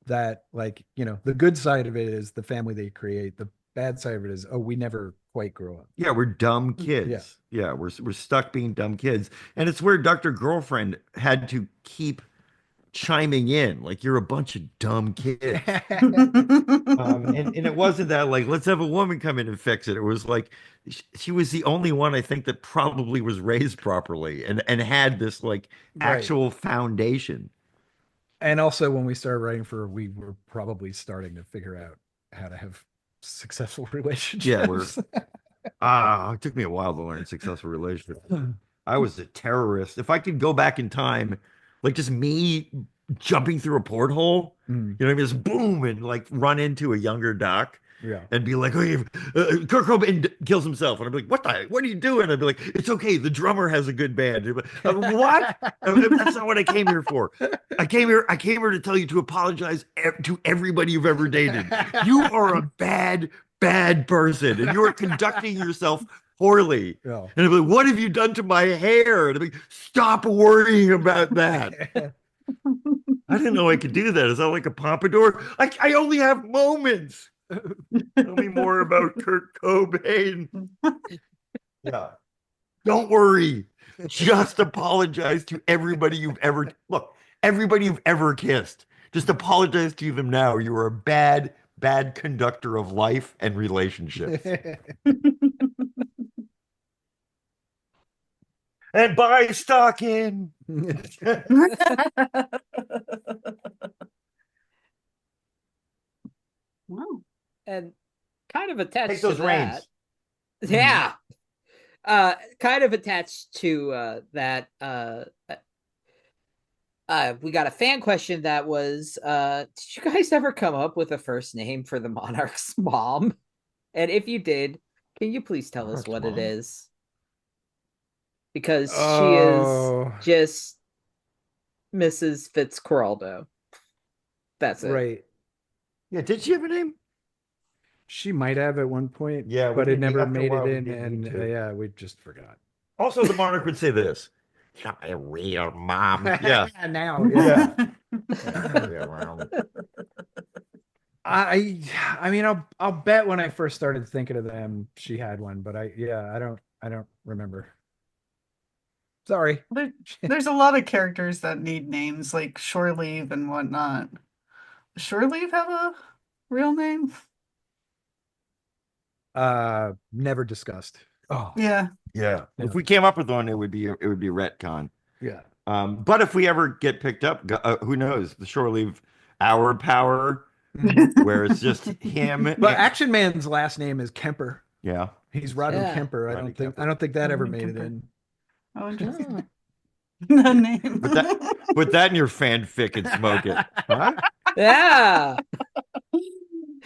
That like the good side of it is the family they create. The bad side of it is we never quite grow up. Yeah, we're dumb kids. Yeah, we're stuck being dumb kids, and it's where Dr. Girlfriend had to keep chiming in like you're a bunch of dumb kids. And it wasn't that like let's have a woman come in and fix it. It was like she was the only one I think that probably was raised properly and had this like actual foundation. And also when we started writing for her, we were probably starting to figure out how to have successful relationships. Yeah, it took me a while to learn successful relationships. I was a terrorist. If I could go back in time, like just me jumping through a porthole, just boom and like run into a younger Doc, and be like, "Hey, Kurt Cobain kills himself," and I'd be like, "What are you doing?" I'd be like, "It's okay. The drummer has a good band." Like, what? That's not what I came here for. I came here to tell you to apologize to everybody you've ever dated. You are a bad person, and you are conducting yourself poorly. And I'd be like, "What have you done to my hair?" And I'd be like, "Stop worrying about that." I didn't know I could do that. Is that like a pompadour? I only have moments. Tell me more about Kurt Cobain. Yeah. Don't worry. Just apologize to everybody you've ever everybody you've ever kissed. Just apologize to them now. You are a bad conductor of life and relationships. And buy stock in. Wow. And kind of attached Take those to reins. that. Yeah. Kind of attached to that. We got a fan question that was, did you guys ever come up with a first name for the Monarch's mom? And if you did, can you please tell us what it is? Because she is just Mrs. Fitzcarraldo. That's it. Right. Yeah, did she have a name? She might have at one point, but it never made it in, and we just forgot. Also, the Monarch would say this: "Not a real mom." Yeah. Now, I mean, I'll bet when I first started thinking of them, she had one, but I don't remember. Sorry. There's a lot of characters that need names like Shore Leave and whatnot. Does Shore Leave have a real name? Never discussed. Oh, yeah. If we came up with one, it would be retcon. Yeah. But if we ever get picked up, who knows? The Shore Leave Our Power, where it's just him. But Action Man's last name is Kemper. Yeah, he's Rodney Kemper. I don't think that ever made it in. Oh, interesting. The name. Put that in your fanfic and smoke it. Huh? Yeah.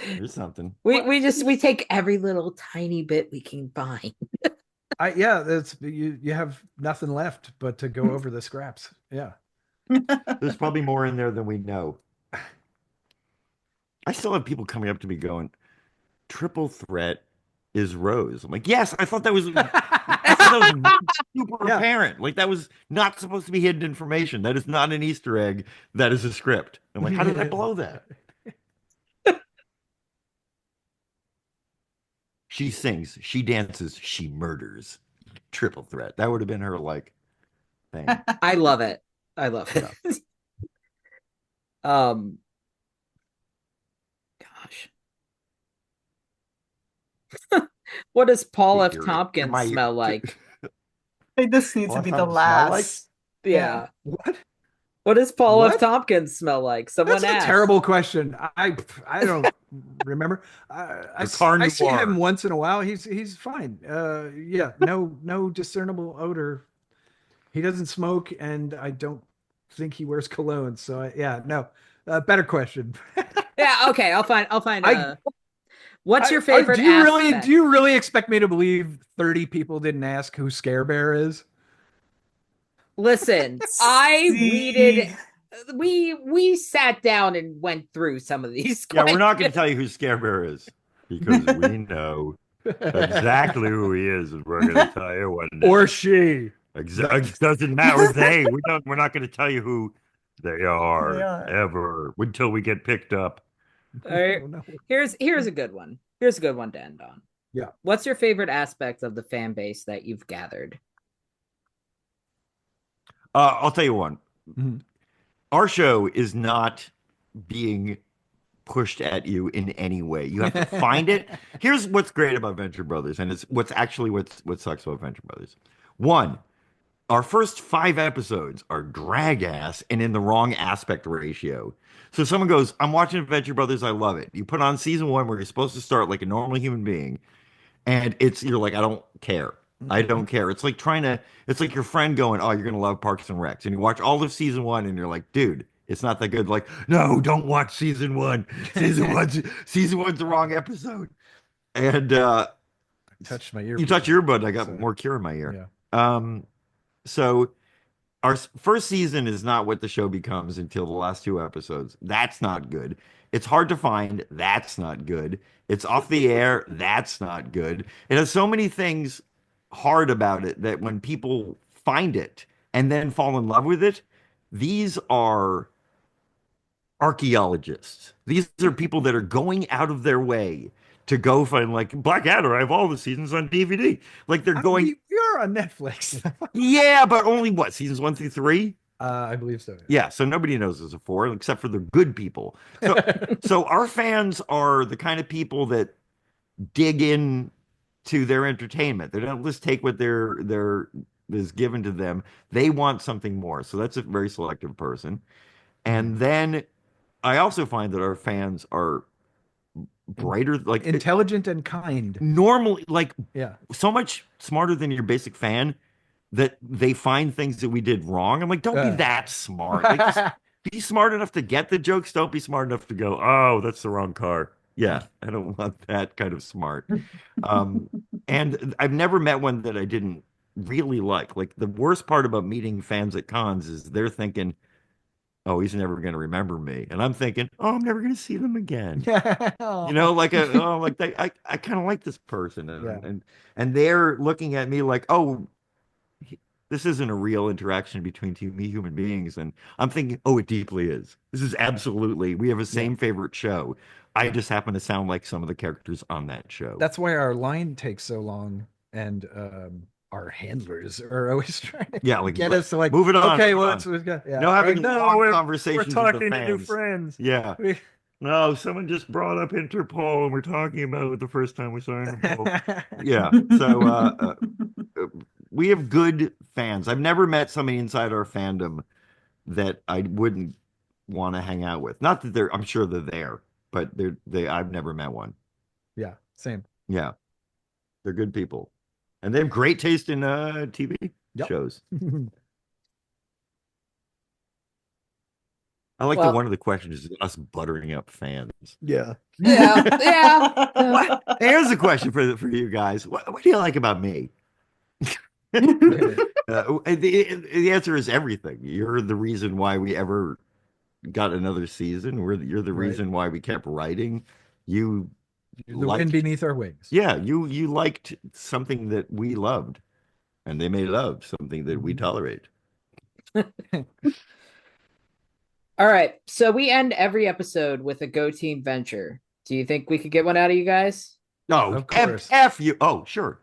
There's something. We take every little tiny bit we can find. That's you have nothing left but to go over the scraps. Yeah. There's probably more in there than we know. I still have people coming up to me going, "Triple Threat is Rose." I'm like, yes, I thought that was super apparent. Like that was not supposed to be hidden information. That is not an Easter egg. That is a script. I'm like, how did I blow that? She sings, she dances, she murders. Triple threat. That would have been her like thing. I love it. I love it. Gosh. What does Paul F. Tompkins smell like? This needs to be the last. Yeah. What? What does Paul F. What? Tompkins smell like? Someone That's a asked. terrible question. I don't remember. I see him once in a while. He's fine. Yeah, no discernible odor. He doesn't smoke, and I don't think he wears cologne. So yeah, no. Better question. Yeah, okay. I'll find. What's your favorite? Do you really expect me to believe 30 people didn't ask who Scare Bear is? Listen, we sat down and went through some of these questions. Yeah, we're not going to tell you who Scare Bear is because we know exactly who he is, and we're going to tell you what. Or she. It doesn't matter. We're not going to tell you who they are ever until we get picked up. All right. No. Here's a good one. Here's a good one to end on. Yeah. What's your favorite aspect of the fan base that you've gathered? I'll tell you one. Mm-hmm. Our show is not being pushed at you in any way. You have to find it. Here's what's great about Venture Brothers, and it's what sucks about Venture Brothers. One, our first 5 episodes are drag ass and in the wrong aspect ratio. So someone goes, I'm watching Venture Brothers, I love it. You put on season 1 where you're supposed to start like a normal human being, and you're like, I don't care. I don't care. It's like it's like your friend going, oh, you're going to love Parks and Recs. And you watch all of season 1 and you're like, dude, it's not that good. Like, no, don't watch season 1. Season 1's the wrong episode. And touched my ear. You touched your earbud. I got more cure in my ear. Yeah. So our first season is not what the show becomes until the last 2 episodes. That's not good. It's hard to find. That's not good. It's off the air. That's not good. It has so many things hard about it that when people find it and then fall in love with it, these are archaeologists. These are people that are going out of their way to go find, like, Blackadder. I have all the seasons on DVD. Like, they're going. You're on Netflix. Yeah, but only what, seasons 1 through 3? I believe so. Yeah, so nobody knows there's a 4 except for the good people. So our fans are the kind of people that dig in to their entertainment. They don't just take what is given to them. They want something more. So that's a very selective person. And then I also find that our fans are brighter, like intelligent and kind. Normally, like, yeah, so much smarter than your basic fan that they find things that we did wrong. I'm like, don't be that smart. Like, just be smart enough to get the jokes. Don't be smart enough to go, oh, that's the wrong car. Yeah, I don't want that kind of smart. And I've never met one that I didn't really like. Like, the worst part about meeting fans at cons is they're thinking, oh, he's never going to remember me. And I'm thinking, oh, I'm never going to see them again. You know, like, I kind of like this person. And they're looking at me like, oh, this isn't a real interaction between 2 human beings. And I'm thinking, oh, it deeply is. This is absolutely, we have a same favorite show. I just happen to sound like some of the characters on that show. That's why our line takes so long. And our handlers are always trying to get us to, like, move it on. Okay, well, we've got having long conversations. We're talking with the to new friends. Yeah. No, someone just brought up Interpol, and we're talking about it the first time we saw Interpol. Yeah. So we have good fans. I've never met somebody inside our fandom that I wouldn't want to hang out with. Not that I'm sure they're there, but I've never met one. Yeah, same. Yeah. They're good people. And they have great taste in TV shows. I like that one of the questions is us buttering up fans. Yeah. Yeah. Here's a question for you guys. What do you like about me? The answer is everything. You're the reason why we ever got another season. You're the reason why we kept writing. You're the wind beneath our wings. Yeah, you liked something that we loved, and they may love something that we tolerate. All right, so we end every episode with a Go Team Venture. Do you think we could get one out of you guys? No, Of course. F you. Oh, sure.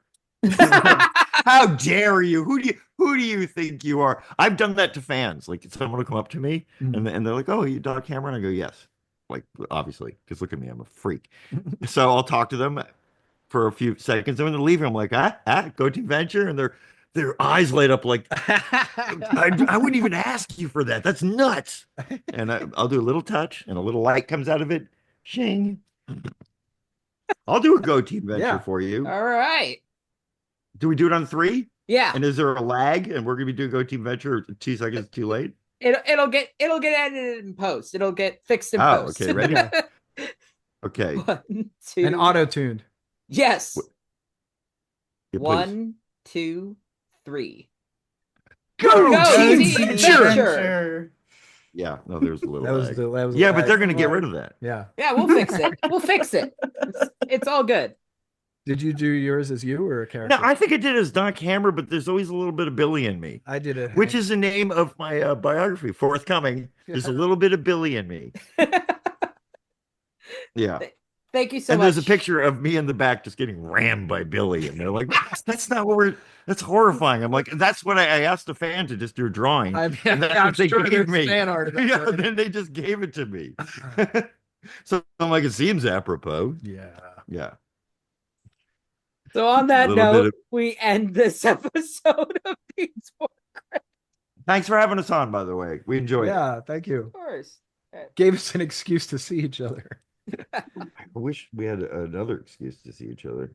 How dare you? Who do you think you are? I've done that to fans. Like someone will come up to me and they're like, "Oh, you Dog Cameron?" I go, "Yes." Like obviously, because look at me, I'm a freak. So I'll talk to them for a few seconds, and when they're leaving, I'm like, go to Venture, and their eyes light up like I wouldn't even ask you for that. That's nuts. And I'll do a little touch, and a little light comes out of it. Shing. I'll do a Go Team Venture for you. All right. Do we do it on 3? Yeah. And is there a lag? And we're gonna be doing Go Team Venture 2 seconds too late? It'll get edited in post. It'll get fixed in post. Okay, ready? Okay. 1, 2. And auto-tuned. Yes. Yeah, please. 1, 2, 3. Go Team Team Venture. Venture. Yeah, no, there's a little That was lag. the that was Yeah, the but they're lag. gonna get rid of that. Yeah. Yeah, we'll fix it. We'll fix it. It's all good. Did you do yours as you or a character? No, I think I did as Doc Hammer, but there's always a little bit of Billy in me, I did it. which is the name of my biography, forthcoming. There's a little bit of Billy in me. Yeah. Thank you so And much. there's a picture of me in the back just getting rammed by Billy. And they're like, that's not what that's horrifying. I'm like, that's what I asked a fan to just do a drawing. I'm what they sure gave there's me. fan art. Yeah, and then they just gave it to me. So I'm like, it seems apropos. Yeah. Yeah. So on that Little bit note, of- we end this episode of These Four. Thanks for having us on, by the way. We enjoyed it. Yeah, thank you. Of course. Gave us an excuse to see each other. I wish we had another excuse to see each other.